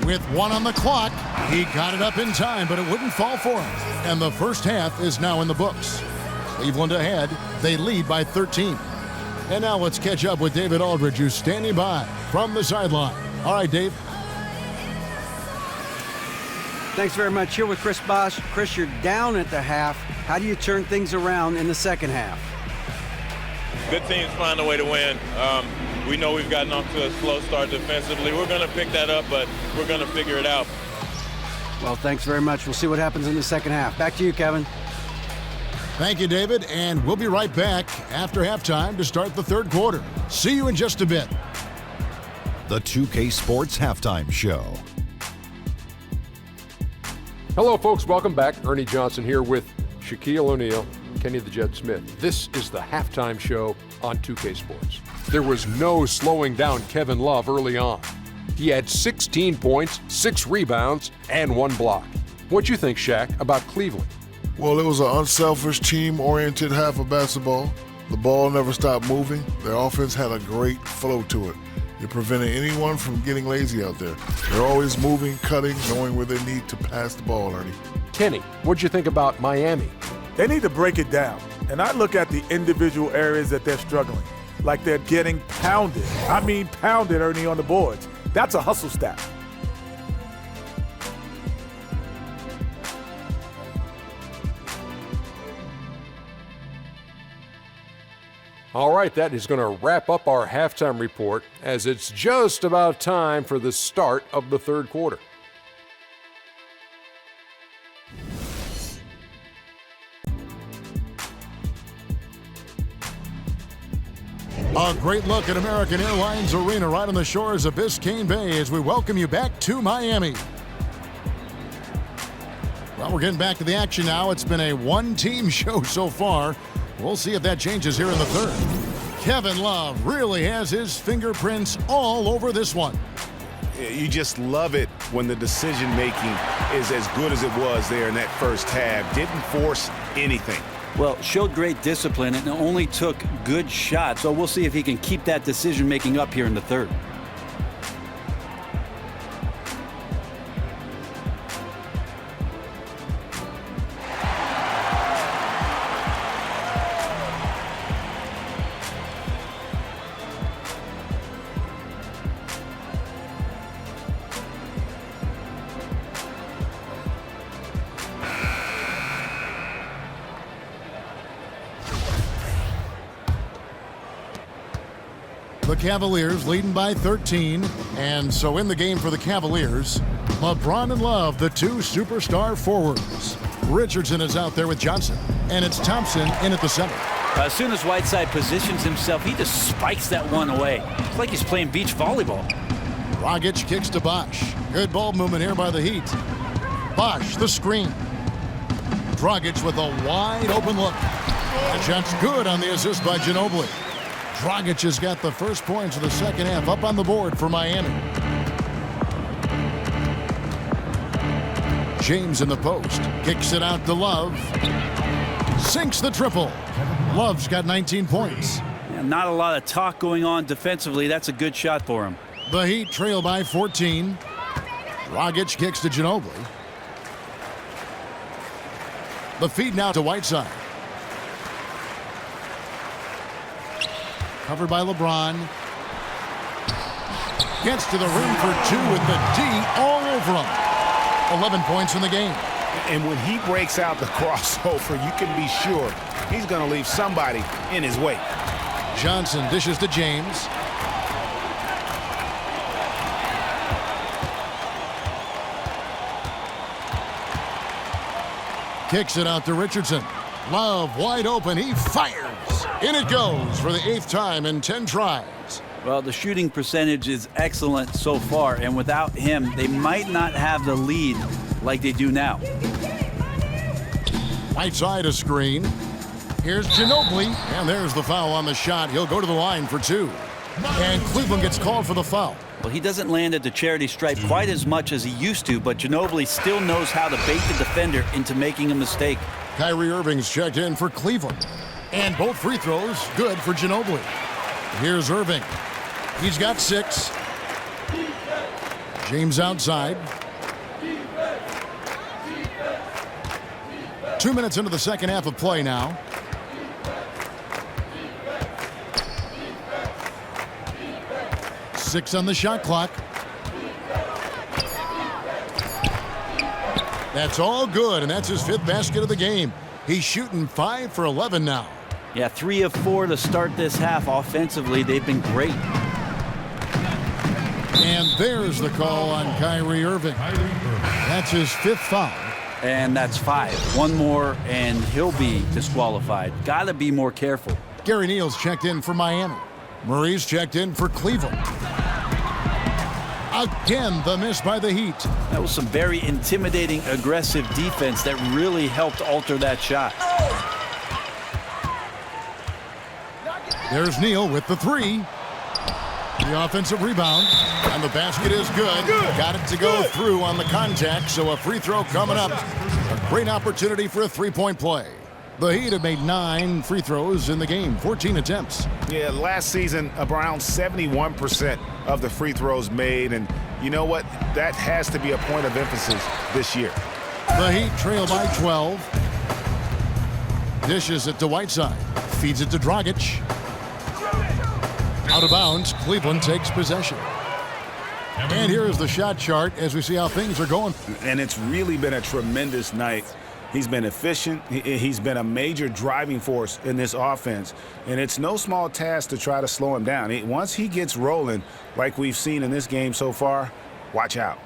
G: With 1 on the clock, he got it up in time, but it wouldn't fall for him. And the first half is now in the books. Cleveland ahead. They lead by 13. And now let's catch up with David Aldridge, who's standing by from the sideline. All right, Dave.
J: Thanks very much. Here with Chris Bosh. Chris, you're down at the half. How do you turn things around in the second half?
A: Good teams find a way to win. We know we've gotten off to a slow start defensively. We're going to pick that up, but we're going to figure it out.
J: Well, thanks very much. We'll see what happens in the second half. Back to you, Kevin.
G: Thank you, David, and we'll be right back after halftime to start the third quarter. See you in just a bit.
C: The 2K Sports Halftime Show.
D: Hello, folks. Welcome back. Ernie Johnson here with Shaquille O'Neal, Kenny the Jet Smith. This is the halftime show on 2K Sports. There was no slowing down Kevin Love early on. He had 16 points, 6 rebounds, and 1 block. What'd you think, Shaq, about Cleveland?
F: Well, it was an unselfish, team-oriented half of basketball. The ball never stopped moving. Their offense had a great flow to it. It prevented anyone from getting lazy out there. They're always moving, cutting, knowing where they need to pass the ball, Ernie.
D: Kenny, what'd you think about Miami?
E: They need to break it down. And I look at the individual areas that they're struggling. Like they're getting pounded. I mean pounded, Ernie, on the boards. That's a hustle stat.
D: All right, that is going to wrap up our halftime report as it's just about time for the start of the third quarter.
G: A great look at American Airlines Arena right on the shores of Biscayne Bay as we welcome you back to Miami. Well, we're getting back to the action now. It's been a one-team show so far. We'll see if that changes here in the third. Kevin Love really has his fingerprints all over this one.
H: You just love it when the decision-making is as good as it was there in that first half. Didn't force anything.
I: Well, showed great discipline and only took good shots. So we'll see if he can keep that decision-making up here in the third.
G: Cavaliers leading by 13. And so in the game for the Cavaliers, LeBron and Love, the two superstar forwards. Richardson is out there with Johnson, and it's Thompson in at the center.
I: As soon as Whiteside positions himself, he just spikes that one away. It's like he's playing beach volleyball.
G: Dragic kicks to Bosh. Good ball movement here by the Heat. Bosh, the screen. Dragic with a wide open look. The shot's good on the assist by Ginobili. Dragic has got the first points of the second half up on the board for Miami. James in the post. Kicks it out to Love. Sinks the triple. Love's got 19 points.
I: Yeah, not a lot of talk going on defensively. That's a good shot for him.
G: The Heat trail by 14. Dragic kicks to Ginobili. The feed now to Whiteside. Covered by LeBron. Gets to the rim for two with the D all over him. 11 points in the game.
H: And when he breaks out the crossover, you can be sure he's going to leave somebody in his wake.
G: Johnson dishes to James. Kicks it out to Richardson. Love wide open. He fires. In it goes for the 8th time in 10 tries.
I: Well, the shooting percentage is excellent so far, and without him, they might not have the lead like they do now.
G: Whiteside a screen. Here's Ginobili, and there's the foul on the shot. He'll go to the line for 2. And Cleveland gets called for the foul.
I: Well, he doesn't land at the charity stripe quite as much as he used to, but Ginobili still knows how to bait the defender into making a mistake.
G: Kyrie Irving's checked in for Cleveland. And both free throws good for Ginobili. Here's Irving. He's got 6. James outside. 2 minutes into the second half of play now. Six on the shot clock. That's all good, and that's his 5th basket of the game. He's shooting 5 for 11 now.
I: Yeah, 3 of 4 to start this half. Offensively, they've been great.
G: And there's the call on Kyrie Irving. That's his 5th foul.
I: And that's 5. One more, and he'll be disqualified. Got to be more careful.
G: Gary Neal's checked in for Miami. Murray's checked in for Cleveland. Again, the miss by the Heat.
I: That was some very intimidating, aggressive defense that really helped alter that shot.
G: There's Neal with the 3. The offensive rebound. And the basket is good. Got it to go through on the contact, so a free throw coming up. A great opportunity for a 3-point play. The Heat have made 9 free throws in the game, 14 attempts.
H: Yeah, last season, around 71% of the free throws made. And you know what? That has to be a point of emphasis this year.
G: The Heat trail by 12. Dishes it to Whiteside. Feeds it to Dragic. Out of bounds, Cleveland takes possession. And here's the shot chart as we see how things are going.
H: And it's really been a tremendous night. He's been efficient. He's been a major driving force in this offense. And it's no small task to try to slow him down. Once he gets rolling, like we've seen in this game so far, watch out.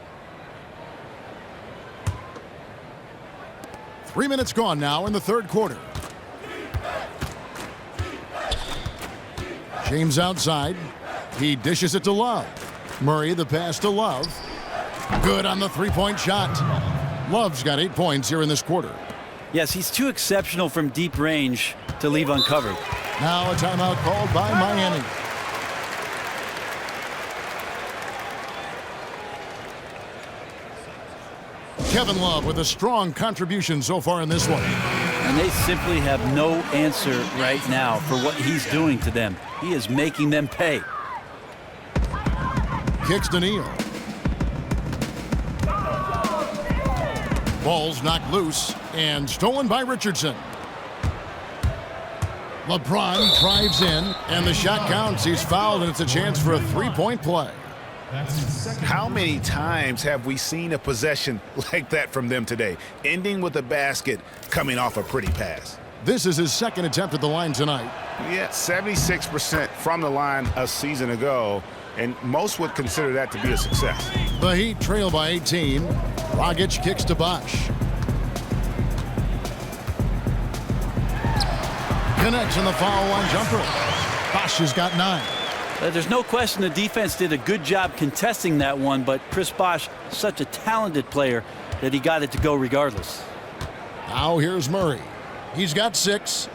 G: 3 minutes gone now in the third quarter. James outside. He dishes it to Love. Murray the pass to Love. Good on the 3-point shot. Love's got 8 points here in this quarter.
I: Yes, he's too exceptional from deep range to leave uncovered.
G: Now a timeout called by Miami. Kevin Love with a strong contribution so far in this one.
I: And they simply have no answer right now for what he's doing to them. He is making them pay.
G: Kicks to Neal. Ball's knocked loose and stolen by Richardson. LeBron drives in, and the shot counts. He's fouled, and it's a chance for a 3-point play.
H: How many times have we seen a possession like that from them today, ending with a basket coming off a pretty pass?
G: This is his second attempt at the line tonight.
H: Yeah, 76% from the line a season ago, and most would consider that to be a success.
G: The Heat trail by 18. Dragic kicks to Bosh. Connects on the foul line jumper. Bosh has got 9.
I: There's no question the defense did a good job contesting that one, but Chris Bosh, such a talented player that he got it to go regardless.
G: Now here's Murray. He's got 6.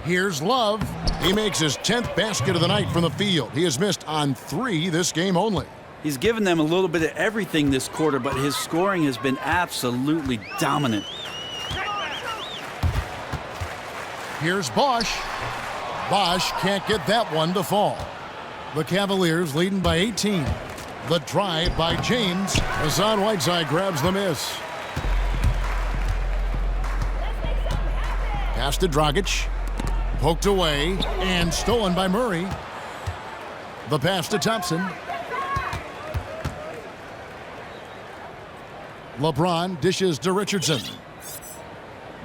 G: Here's Love. He makes his 10th basket of the night from the field. He has missed on 3 this game only.
I: He's given them a little bit of everything this quarter, but his scoring has been absolutely dominant.
G: Here's Bosh. Bosh can't get that one to fall. The Cavaliers leading by 18. The drive by James. Hassan Whiteside grabs the miss. Pass to Dragic. Poked away and stolen by Murray. The pass to Thompson. LeBron dishes to Richardson.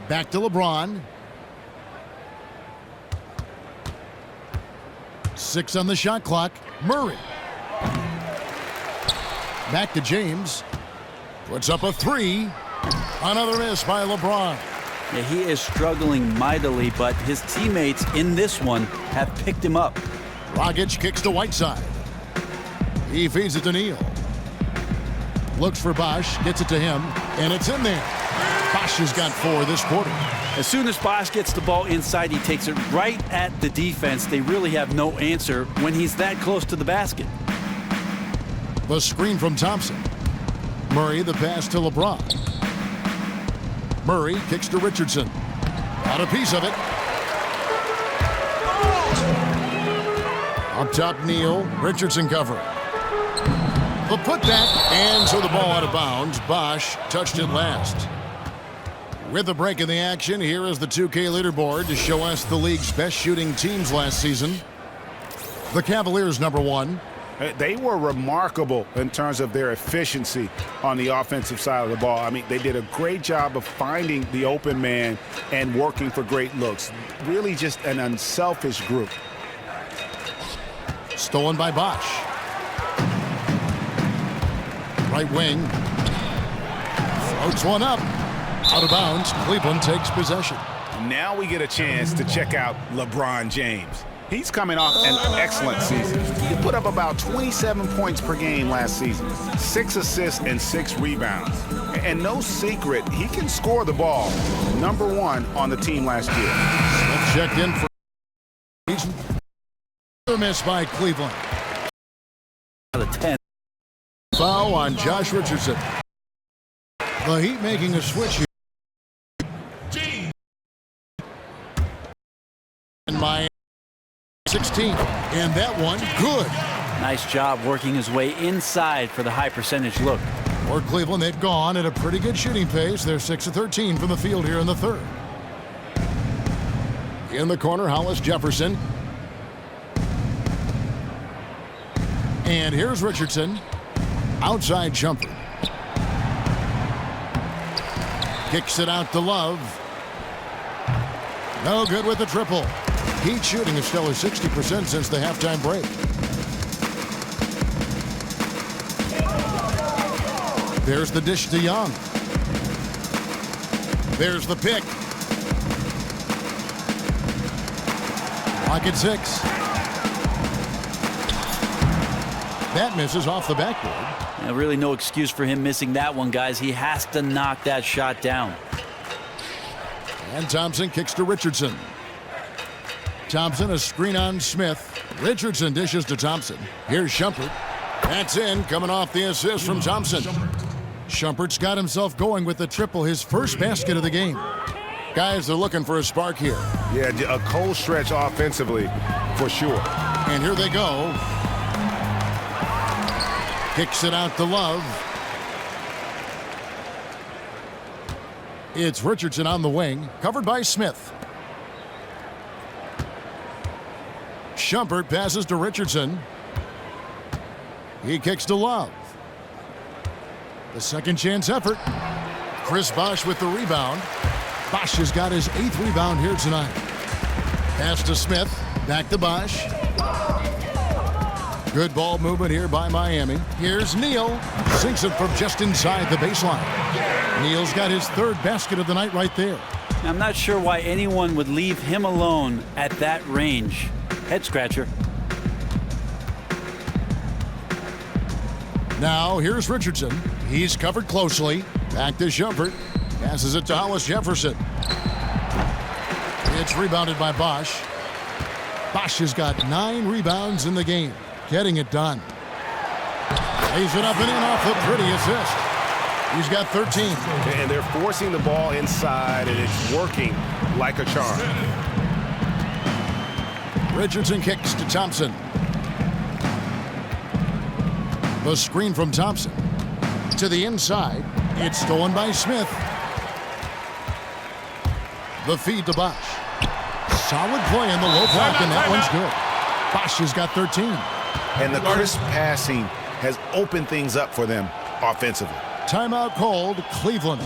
G: Back to LeBron. 6 on the shot clock. Murray. Back to James. Puts up a 3. Another miss by LeBron.
I: Yeah, he is struggling mightily, but his teammates in this one have picked him up.
G: Dragic kicks to Whiteside. He feeds it to Neal. Looks for Bosh, gets it to him, and it's in there. Bosh has got 4 this quarter.
I: As soon as Bosh gets the ball inside, he takes it right at the defense. They really have no answer when he's that close to the basket.
G: The screen from Thompson. Murray the pass to LeBron. Murray kicks to Richardson. Got a piece of it. Up top, Neal. Richardson covering. The putback, and so the ball out of bounds. Bosh touched it last. With the break in the action, here is the 2K leaderboard to show us the league's best shooting teams last season. The Cavaliers, number 1.
H: They were remarkable in terms of their efficiency on the offensive side of the ball. I mean, they did a great job of finding the open man and working for great looks. Really just an unselfish group.
G: Stolen by Bosh. Right wing. Floats one up. Out of bounds. Cleveland takes possession.
H: Now we get a chance to check out LeBron James. He's coming off an excellent season. He put up about 27 points per game last season, 6 assists and 6 rebounds. And no secret, he can score the ball. Number 1 on the team last year.
G: Smith checked in for another miss by Cleveland.
I: Out of 10.
G: Foul on Josh Richardson. The Heat making a switch here. And Miami 16, and that one good.
I: Nice job working his way inside for the high percentage look.
G: For Cleveland, they've gone at a pretty good shooting pace. They're 6 of 13 from the field here in the third. In the corner, Hollis Jefferson. And here's Richardson. Outside jumper. Kicks it out to Love. No good with the triple. Heat shooting a stellar 60% since the halftime break. There's the dish to Young. There's the pick. Lock at 6. That misses off the backboard.
I: Yeah, really no excuse for him missing that one, guys. He has to knock that shot down.
G: And Thompson kicks to Richardson. Thompson, a screen on Smith. Richardson dishes to Thompson. Here's Shumpert. That's in, coming off the assist from Thompson. Shumpert's got himself going with the triple, his first basket of the game. Guys, they're looking for a spark here.
H: Yeah, a cold stretch offensively, for sure.
G: And here they go. Kicks it out to Love. It's Richardson on the wing, covered by Smith. Shumpert passes to Richardson. He kicks to Love. The second chance effort. Chris Bosh with the rebound. Bosch has got his 8th rebound here tonight. Pass to Smith. Back to Bosch. Good ball movement here by Miami. Here's Neal. Sinks it from just inside the baseline. Neal's got his 3rd basket of the night right there.
I: I'm not sure why anyone would leave him alone at that range. Head scratcher.
G: Now here's Richardson. He's covered closely. Back to Shumpert. Passes it to Hollis Jefferson. It's rebounded by Bosch. Bosch has got 9 rebounds in the game. Getting it done. Lays it up and in off the pretty assist. He's got 13.
K: And they're forcing the ball inside, and it's working like a charm.
G: Richardson kicks to Thompson. The screen from Thompson. To the inside. It's stolen by Smith. The feed to Bosch. Solid play in the low block, and that one's good. Bosch has got 13.
H: And the crisp passing has opened things up for them offensively.
G: Timeout called, Cleveland.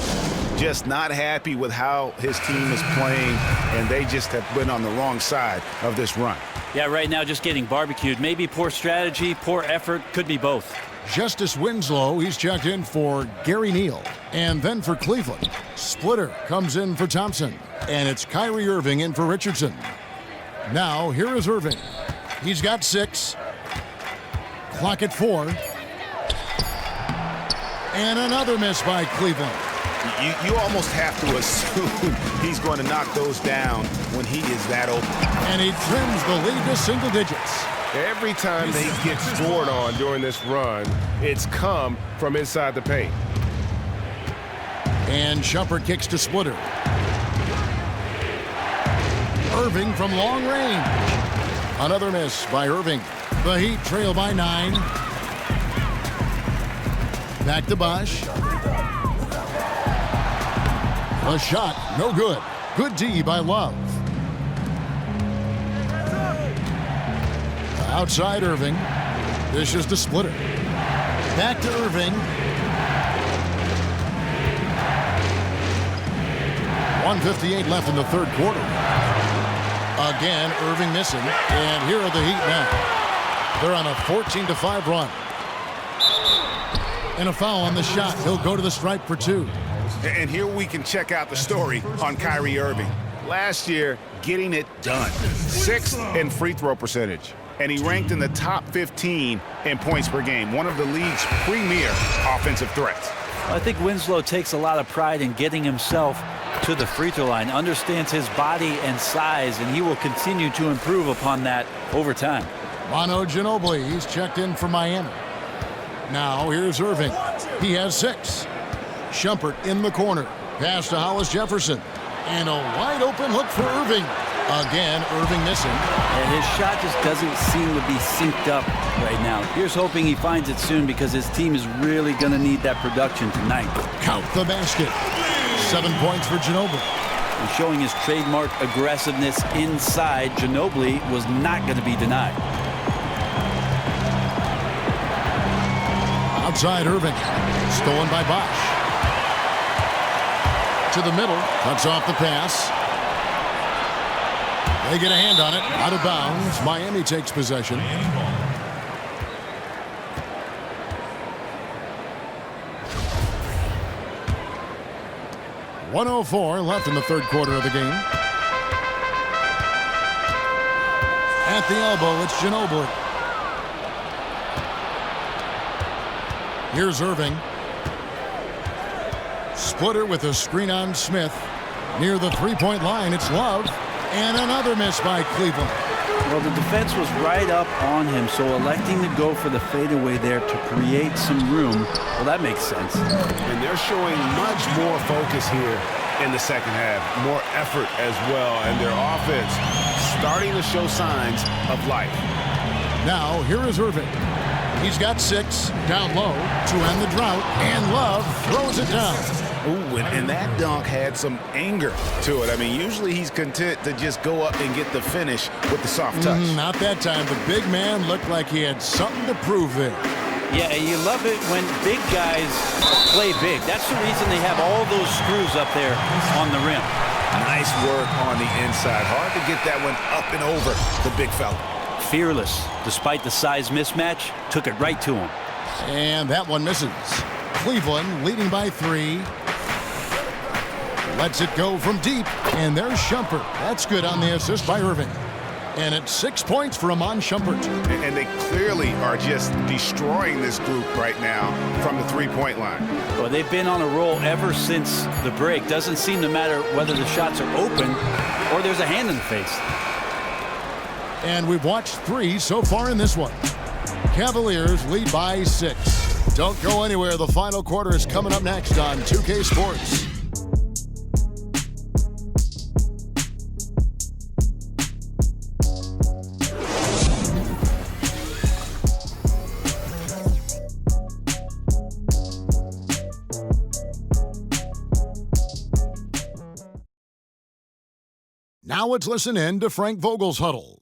H: Just not happy with how his team is playing, and they just have been on the wrong side of this run.
I: Yeah, right now just getting barbecued. Maybe poor strategy, poor effort, could be both.
G: Justice Winslow, he's checked in for Gary Neal. And then for Cleveland, Splitter comes in for Thompson. And it's Kyrie Irving in for Richardson. Now, here is Irving. He's got 6. Clock at 4. And another miss by Cleveland.
H: You almost have to assume he's going to knock those down when he is that open.
G: And he trims the lead to single digits.
K: Every time they get scored on during this run, it's come from inside the paint.
G: And Shumpert kicks to Splitter. Irving from long range. Another miss by Irving. The Heat trail by 9. Back to Bosch. A shot, no good. Good D by Love. Outside Irving. This is the Splitter. Back to Irving. 1:58 left in the 3rd quarter. Again, Irving missing. And here are the Heat now. They're on a 14-5 run. And a foul on the shot. He'll go to the stripe for 2.
H: And here we can check out the story on Kyrie Irving. Last year, getting it done. 6th in free throw percentage. And he ranked in the top 15 in points per game, one of the league's premier offensive threats.
I: I think Winslow takes a lot of pride in getting himself to the free throw line, understands his body and size, and he will continue to improve upon that over time.
G: Manu Ginobili, he's checked in for Miami. Now here's Irving. He has 6. Shumpert in the corner. Pass to Hollis Jefferson. And a wide open look for Irving. Again, Irving missing.
I: And his shot just doesn't seem to be synced up right now. Here's hoping he finds it soon because his team is really going to need that production tonight.
G: Count the basket. 7 points for Ginobili.
I: And showing his trademark aggressiveness inside, Ginobili was not going to be denied.
G: Outside Irving. Stolen by Bosch. To the middle. Cuts off the pass. They get a hand on it. Out of bounds. Miami takes possession. .104 left in the 3rd quarter of the game. At the elbow, it's Ginobili. Here's Irving. Splitter with a screen on Smith. Near the 3-point line, it's Love. And another miss by Cleveland.
I: Well, the defense was right up on him, so electing to go for the fadeaway there to create some room, well, that makes sense.
K: And they're showing much more focus here in the second half. More effort as well, and their offense starting to show signs of life.
G: Now, here is Irving. He's got 6 down low to end the drought, and Love throws it down.
H: Ooh, and that dunk had some anger to it. I mean, usually he's content to just go up and get the finish with the soft touch.
G: Not that time. The big man looked like he had something to prove there.
I: Yeah, and you love it when big guys play big. That's the reason they have all those screws up there on the rim.
H: Nice work on the inside. Hard to get that one up and over the big fella.
I: Fearless, despite the size mismatch, took it right to him.
G: And that one misses. Cleveland leading by 3. Lets it go from deep, and there's Shumpert. That's good on the assist by Irving. And it's 6 points for Iman Shumpert.
H: And they clearly are just destroying this group right now from the three-point line.
I: Well, they've been on a roll ever since the break. Doesn't seem to matter whether the shots are open or there's a hand in the face.
G: And we've watched 3 so far in this one. Cavaliers lead by 6. Don't go anywhere. The final quarter is coming up next on 2K Sports. Now let's listen in to Frank Vogel's huddle.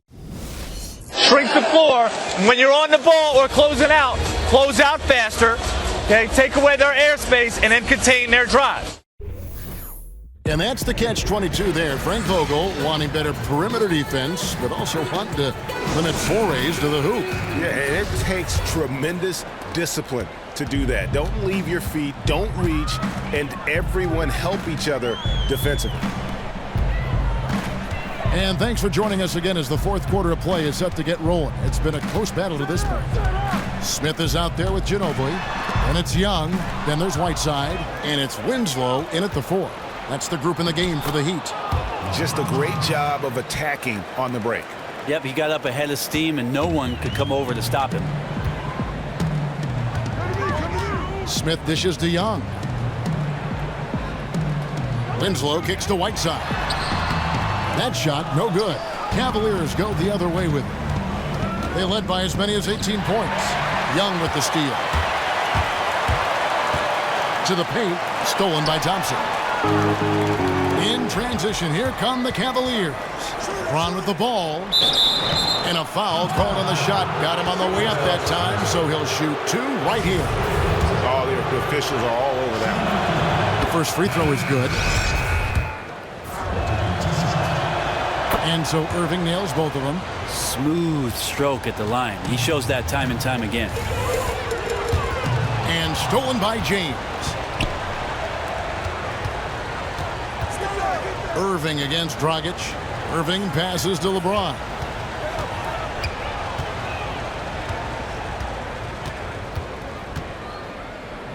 L: Shrink the floor. When you're on the ball or closing out, close out faster. Okay, take away their airspace and then contain their drive.
G: And that's the catch-22 there. Frank Vogel wanting better perimeter defense, but also wanting to limit forays to the hoop.
H: Yeah, and it takes tremendous discipline to do that. Don't leave your feet, don't reach, and everyone help each other defensively.
G: And thanks for joining us again as the fourth quarter of play is set to get rolling. It's been a close battle to this point. Smith is out there with Ginobili, and it's Young. Then there's Whiteside, and it's Winslow in at the 4. That's the group in the game for the Heat.
H: Just a great job of attacking on the break.
I: Yep, he got up ahead of steam, and no one could come over to stop him.
G: Smith dishes to Young. Winslow kicks to Whiteside. That shot, no good. Cavaliers go the other way with it. They led by as many as 18 points. Young with the steal. To the paint, stolen by Thompson. In transition, here come the Cavaliers. Ron with the ball. And a foul called on the shot. Got him on the way up that time, so he'll shoot 2 right here.
H: All the officials are all over that.
G: The first free throw is good. And so Irving nails both of them.
I: Smooth stroke at the line. He shows that time and time again.
G: And stolen by James. Irving against Dragic. Irving passes to LeBron.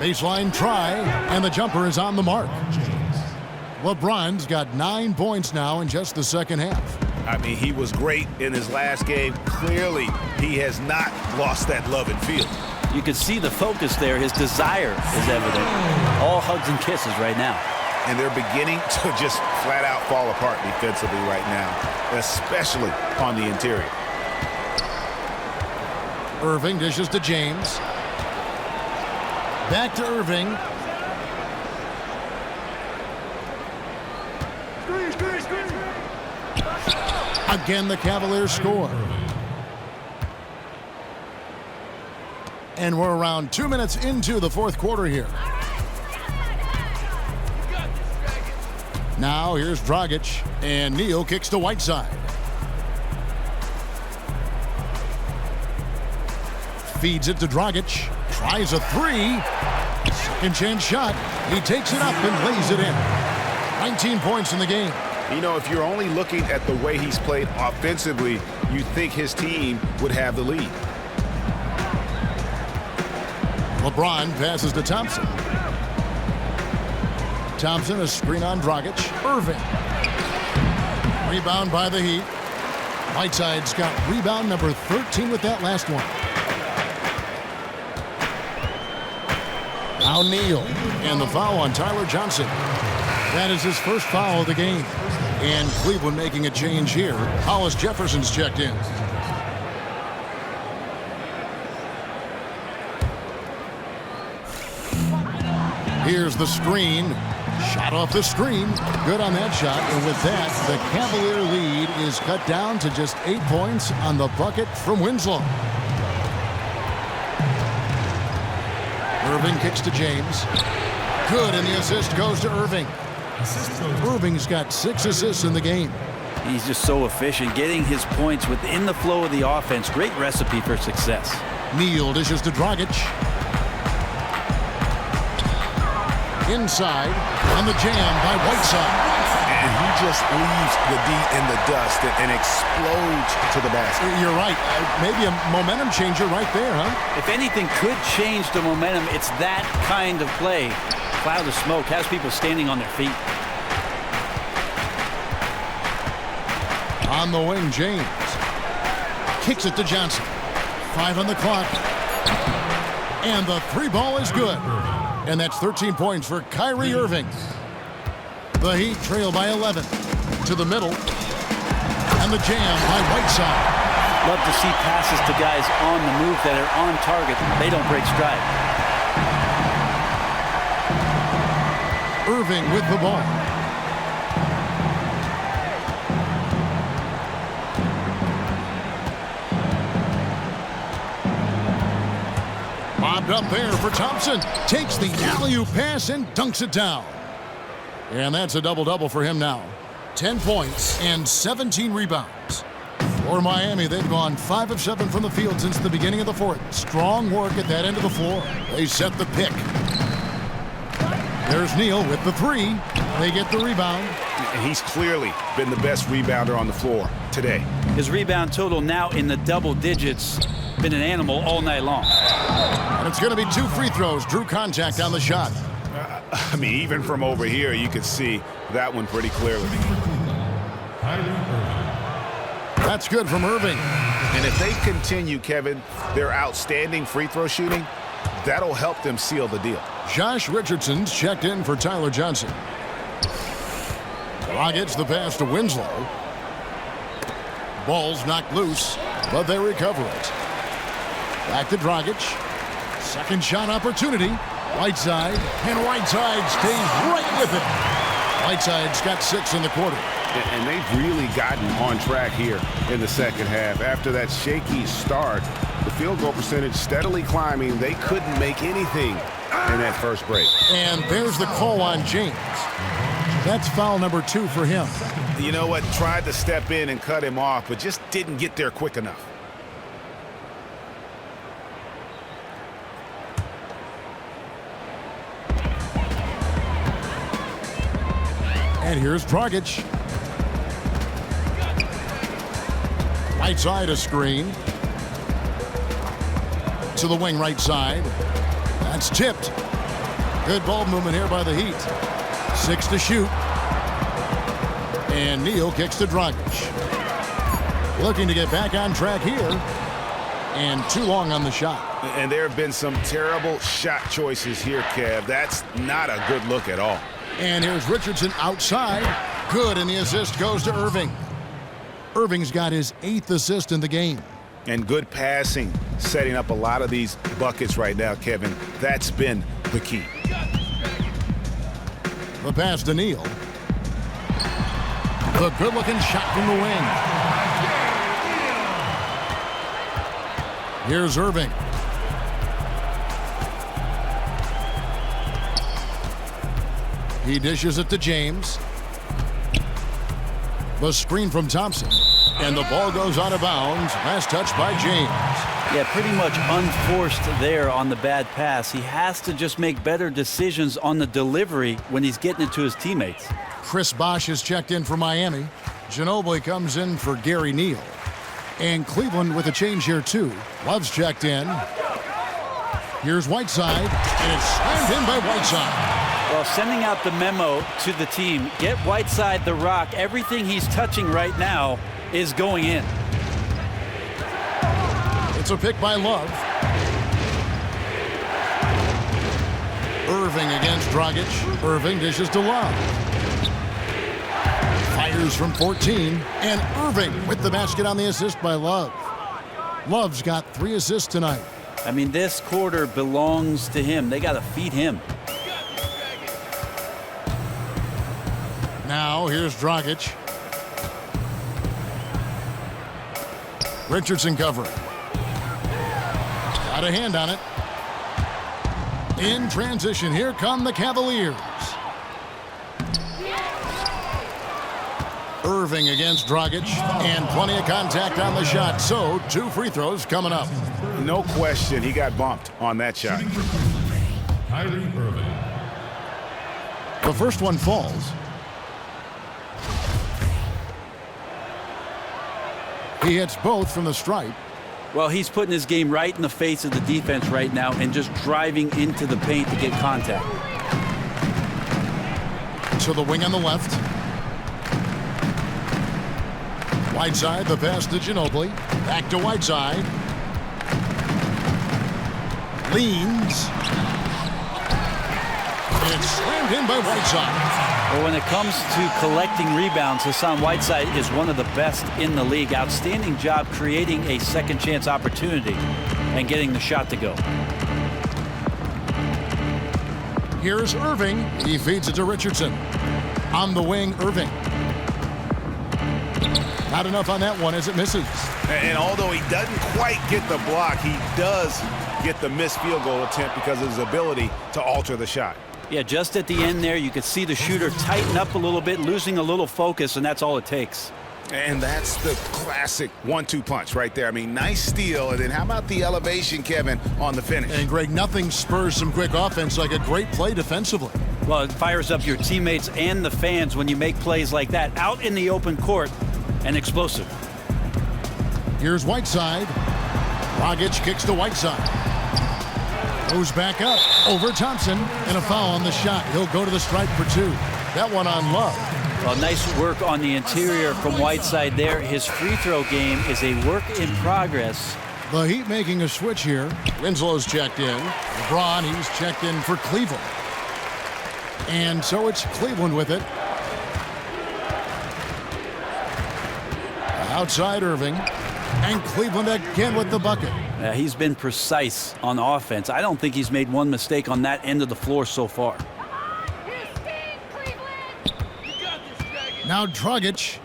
G: Baseline try, and the jumper is on the mark. LeBron's got 9 points now in just the second half.
H: I mean, he was great in his last game. Clearly, he has not lost that love and feel.
I: You can see the focus there. His desire is evident. All hugs and kisses right now.
H: And they're beginning to just flat out fall apart defensively right now, especially on the interior.
G: Irving dishes to James. Back to Irving. Again, the Cavaliers score. And we're around 2 minutes into the fourth quarter here. Now here's Dragic, and Neal kicks to Whiteside. Feeds it to Dragic. Tries a 3. Second chance shot. He takes it up and lays it in. 19 points in the game.
H: You know, if you're only looking at the way he's played offensively, you'd think his team would have the lead.
G: LeBron passes to Thompson. Thompson, a screen on Dragic. Irving. Rebound by the Heat. Whiteside's got rebound number 13 with that last one. Now Neal. And the foul on Tyler Johnson. That is his first foul of the game. And Cleveland making a change here. Hollis Jefferson's checked in. Here's the screen. Shot off the screen. Good on that shot. And with that, the Cavalier lead is cut down to just 8 points on the bucket from Winslow. Irving kicks to James. Good, and the assist goes to Irving. Irving's got 6 assists in the game.
I: He's just so efficient, getting his points within the flow of the offense. Great recipe for success.
G: Neal dishes to Dragic. Inside on the jam by Whiteside.
H: And he just leaves the D in the dust and explodes to the basket.
G: You're right. Maybe a momentum changer right there, huh?
I: If anything could change the momentum, it's that kind of play. Cloud of smoke has people standing on their feet.
G: On the wing, James. Kicks it to Johnson. 5 on the clock. And the 3 ball is good. And that's 13 points for Kyrie Irving. The Heat trail by 11. To the middle. And the jam by Whiteside.
I: Love to see passes to guys on the move that are on target. They don't break stride.
G: Irving with the ball. Bobbed up there for Thompson. Takes the alley-oop pass and dunks it down. And that's a double-double for him now. 10 points and 17 rebounds. For Miami, they've gone 5 of 7 from the field since the beginning of the fourth. Strong work at that end of the floor. They set the pick. There's Neal with the 3. They get the rebound.
H: And he's clearly been the best rebounder on the floor today.
I: His rebound total now in the double digits. Been an animal all night long.
G: And it's going to be 2 free throws. Drew contact on the shot.
H: I mean, even from over here, you could see that one pretty clearly.
G: That's good from Irving.
H: And if they continue, Kevin, their outstanding free throw shooting, that'll help them seal the deal.
G: Josh Richardson's checked in for Tyler Johnson. Dragic the pass to Winslow. Ball's knocked loose, but they recover it. Back to Dragic. Second shot opportunity. Whiteside, and Whiteside stays right with it. Whiteside's got 6 in the quarter.
H: And they've really gotten on track here in the second half. After that shaky start, the field goal percentage steadily climbing. They couldn't make anything in that first break.
G: And there's the call on James. That's foul number 2 for him.
H: You know what? Tried to step in and cut him off, but just didn't get there quick enough.
G: And here's Dragic. Whiteside a screen. To the wing right side. That's tipped. Good ball movement here by the Heat. 6 to shoot. And Neal kicks to Dragic. Looking to get back on track here. And too long on the shot.
H: And there have been some terrible shot choices here, Kev. That's not a good look at all.
G: And here's Richardson outside. Good, and the assist goes to Irving. Irving's got his 8th assist in the game.
H: And good passing, setting up a lot of these buckets right now, Kevin. That's been the key.
G: The pass to Neal. The good-looking shot from the wing. Here's Irving. He dishes it to James. The screen from Thompson. And the ball goes out of bounds. Last touch by James.
I: Yeah, pretty much unforced there on the bad pass. He has to just make better decisions on the delivery when he's getting it to his teammates.
G: Chris Bosh is checked in for Miami. Ginobili comes in for Gary Neal. And Cleveland with a change here too. Love's checked in. Here's Whiteside. And it's slammed in by Whiteside.
I: Well, sending out the memo to the team, get Whiteside the rock. Everything he's touching right now is going in.
G: It's a pick by Love. Irving against Dragic. Irving dishes to Love. Fires from 14. And Irving with the basket on the assist by Love. Love's got 3 assists tonight.
I: I mean, this quarter belongs to him. They got to feed him.
G: Now, here's Dragic. Richardson covering. Got a hand on it. In transition, here come the Cavaliers. Irving against Dragic, and plenty of contact on the shot. So 2 free throws coming up.
H: No question, he got bumped on that shot.
C: Kyrie Irving.
G: The first one falls. He hits both from the stripe.
I: Well, he's putting his game right in the face of the defense right now and just driving into the paint to get contact.
G: To the wing on the left. Whiteside, the pass to Ginobili. Back to Whiteside. Leans. It's slammed in by Whiteside.
I: Well, when it comes to collecting rebounds, Hassan Whiteside is one of the best in the league. Outstanding job creating a second chance opportunity and getting the shot to go.
G: Here's Irving. He feeds it to Richardson. On the wing, Irving. Not enough on that one as it misses.
H: And although he doesn't quite get the block, he does get the missed field goal attempt because of his ability to alter the shot.
I: Yeah, just at the end there, you could see the shooter tighten up a little bit, losing a little focus, and that's all it takes.
H: And that's the classic 1-2 punch right there. I mean, nice steal, and then how about the elevation, Kevin, on the finish?
G: And Greg, nothing spurs some quick offense like a great play defensively.
I: Well, it fires up your teammates and the fans when you make plays like that out in the open court and explosive.
G: Here's Whiteside. Dragic kicks to Whiteside. Goes back up over Thompson, and a foul on the shot. He'll go to the stripe for 2. That one on Love.
I: Well, nice work on the interior from Whiteside there. His free throw game is a work in progress.
G: The Heat making a switch here. Winslow's checked in. LeBron, he's checked in for Cleveland. And so it's Cleveland with it. Outside Irving. And Cleveland again with the bucket.
I: He's been precise on offense. I don't think he's made one mistake on that end of the floor so far.
G: Now Dragic.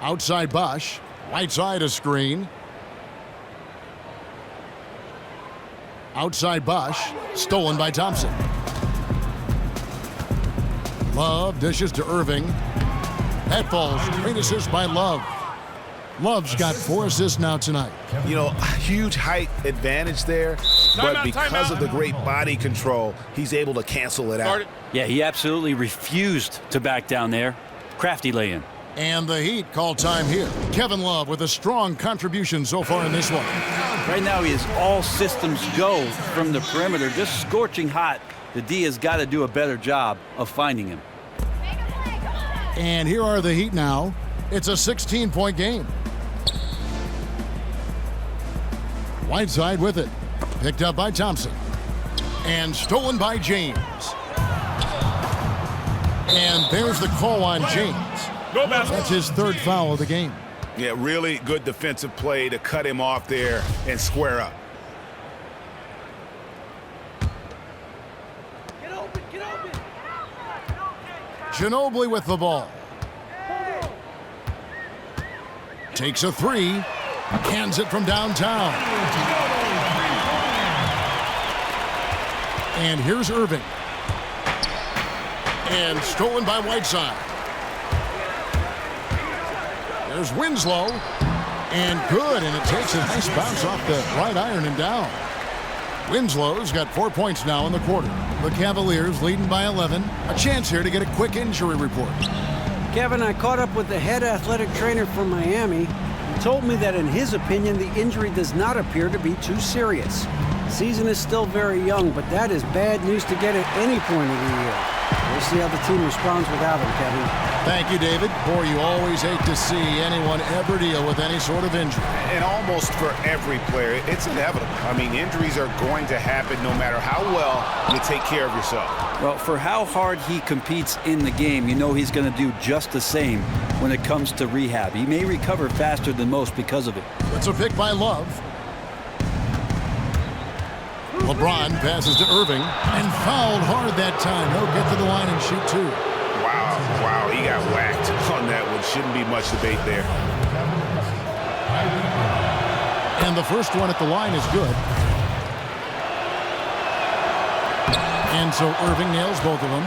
G: Outside Bosch. Whiteside a screen. Outside Bosch. Stolen by Thompson. Love dishes to Irving. That falls. Great assist by Love. Love's got 4 assists now tonight.
H: You know, huge height advantage there, but because of the great body control, he's able to cancel it out.
I: Yeah, he absolutely refused to back down there. Crafty lay-in.
G: And the Heat call time here. Kevin Love with a strong contribution so far in this one.
I: Right now he is all systems go from the perimeter, just scorching hot. The D has got to do a better job of finding him.
G: And here are the Heat now. It's a 16-point game. Whiteside with it. Picked up by Thompson. And stolen by James. And there's the call on James. That's his 3rd foul of the game.
H: Yeah, really good defensive play to cut him off there and square up.
L: Get open, get open.
G: Ginobili with the ball. Takes a 3. Cans it from downtown. And here's Irving. And stolen by Whiteside. There's Winslow. And good, and it takes a nice bounce off the right iron and down. Winslow's got 4 points now in the quarter. The Cavaliers leading by 11. A chance here to get a quick injury report.
J: Kevin, I caught up with the head athletic trainer from Miami. He told me that in his opinion, the injury does not appear to be too serious. The season is still very young, but that is bad news to get at any point of the year. We'll see how the team responds without him, Kevin.
G: Thank you, David. Boy, you always hate to see anyone ever deal with any sort of injury.
H: And almost for every player, it's inevitable. I mean, injuries are going to happen no matter how well you take care of yourself.
I: Well, for how hard he competes in the game, you know he's going to do just the same when it comes to rehab. He may recover faster than most because of it.
G: It's a pick by Love. LeBron passes to Irving and fouled hard that time. He'll get to the line and shoot 2.
H: Wow, he got whacked on that one. Shouldn't be much debate there.
G: And the first one at the line is good. And so Irving nails both of them.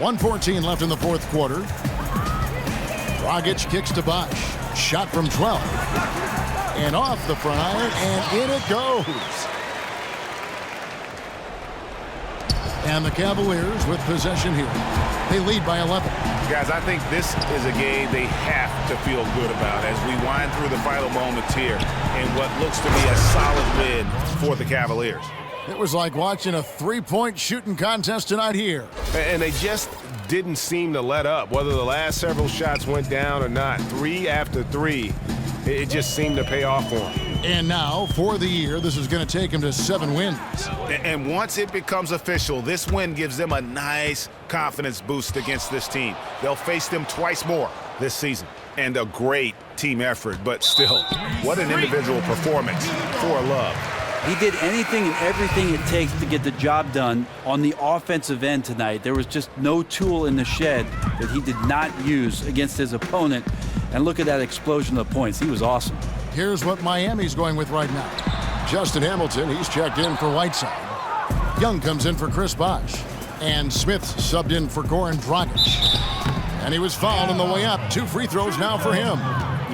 G: 1:14 left in the fourth quarter. Dragic kicks to Bosh. Shot from 12. And off the front iron, and in it goes. And the Cavaliers with possession here. They lead by 11.
H: Guys, I think this is a game they have to feel good about as we wind through the final moments here in what looks to be a solid win for the Cavaliers.
G: It was like watching a three-point shooting contest tonight here.
K: And they just didn't seem to let up, whether the last several shots went down or not. 3 after 3, it just seemed to pay off for them.
G: And now, for the year, this is going to take him to 7 wins.
H: And once it becomes official, this win gives them a nice confidence boost against this team. They'll face them twice more this season. And a great team effort, but still, what an individual performance for Love.
I: He did anything and everything it takes to get the job done on the offensive end tonight. There was just no tool in the shed that he did not use against his opponent. And look at that explosion of points. He was awesome.
G: Here's what Miami's going with right now. Justin Hamilton, he's checked in for Whiteside. Young comes in for Chris Bosh. And Smith subbed in for Goran Dragic. And he was fouled on the way up. 2 free throws now for him.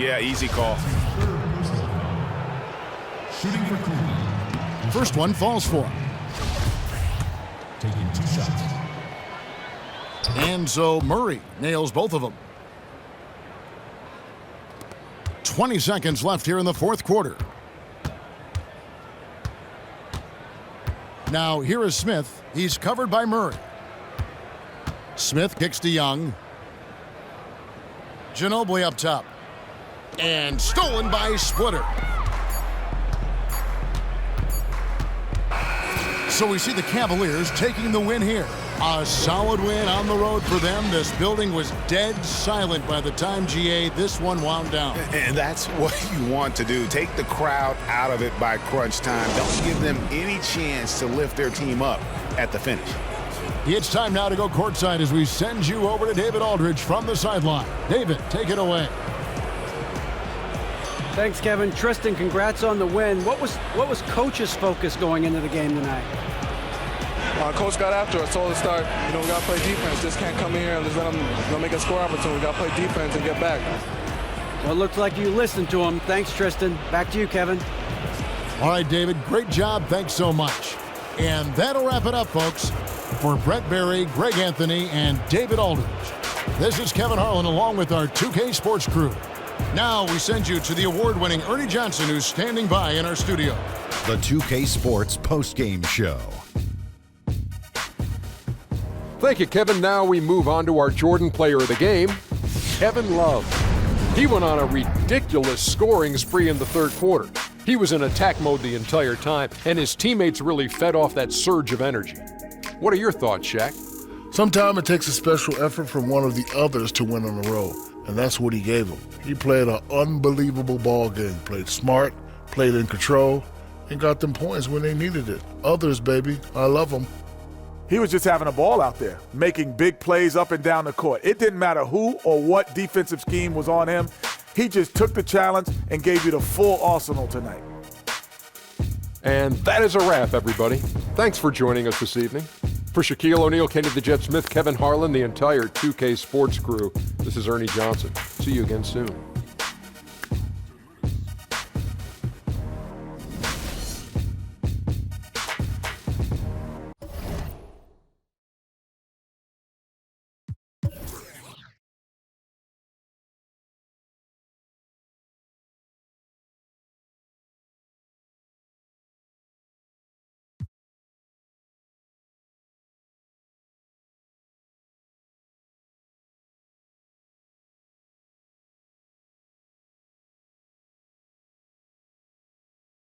H: Yeah, easy call.
G: Shooting for Cleveland. First one falls for him. Taking 2 shots. And so Murray nails both of them. 20 seconds left here in the fourth quarter. Now here is Smith. He's covered by Murray. Smith kicks to Young. Ginobili up top. And stolen by Splitter. So we see the Cavaliers taking the win here. A solid win on the road for them. This building was dead silent by the time, GA, this one wound down.
H: And that's what you want to do. Take the crowd out of it by crunch time. Don't give them any chance to lift their team up at the finish.
G: It's time now to go courtside as we send you over to David Aldridge from the sideline. David, take it away.
J: Thanks, Kevin. Tristan, congrats on the win. What was Coach's focus going into the game tonight?
M: Coach got after us, told us to start, we got to play defense. Just can't come in here and just let them make a score opportunity. We got to play defense and get back.
J: Well, it looks like you listened to him. Thanks, Tristan. Back to you, Kevin.
G: All right, David, great job. Thanks so much. And that'll wrap it up, folks. For Brett Barry, Greg Anthony, and David Aldridge, this is Kevin Harlan along with our 2K Sports crew. Now we send you to the award-winning Ernie Johnson, who's standing by in our studio.
C: The 2K Sports postgame show.
D: Thank you, Kevin. Now we move on to our Jordan player of the game, Kevin Love. He went on a ridiculous scoring spree in the third quarter. He was in attack mode the entire time, and his teammates really fed off that surge of energy. What are your thoughts, Shaq?
F: Sometimes it takes a special effort from one of the others to win on the road, and that's what he gave them. He played an unbelievable ball game, played smart, played in control, and got them points when they needed it. Others, baby, I love them.
E: He was just having a ball out there, making big plays up and down the court. It didn't matter who or what defensive scheme was on him. He just took the challenge and gave you the full arsenal tonight.
D: And that is a wrap, everybody. Thanks for joining us this evening. For Shaquille O'Neal, Kenny the Jet Smith, Kevin Harlan, the entire 2K Sports crew, this is Ernie Johnson. See you again soon.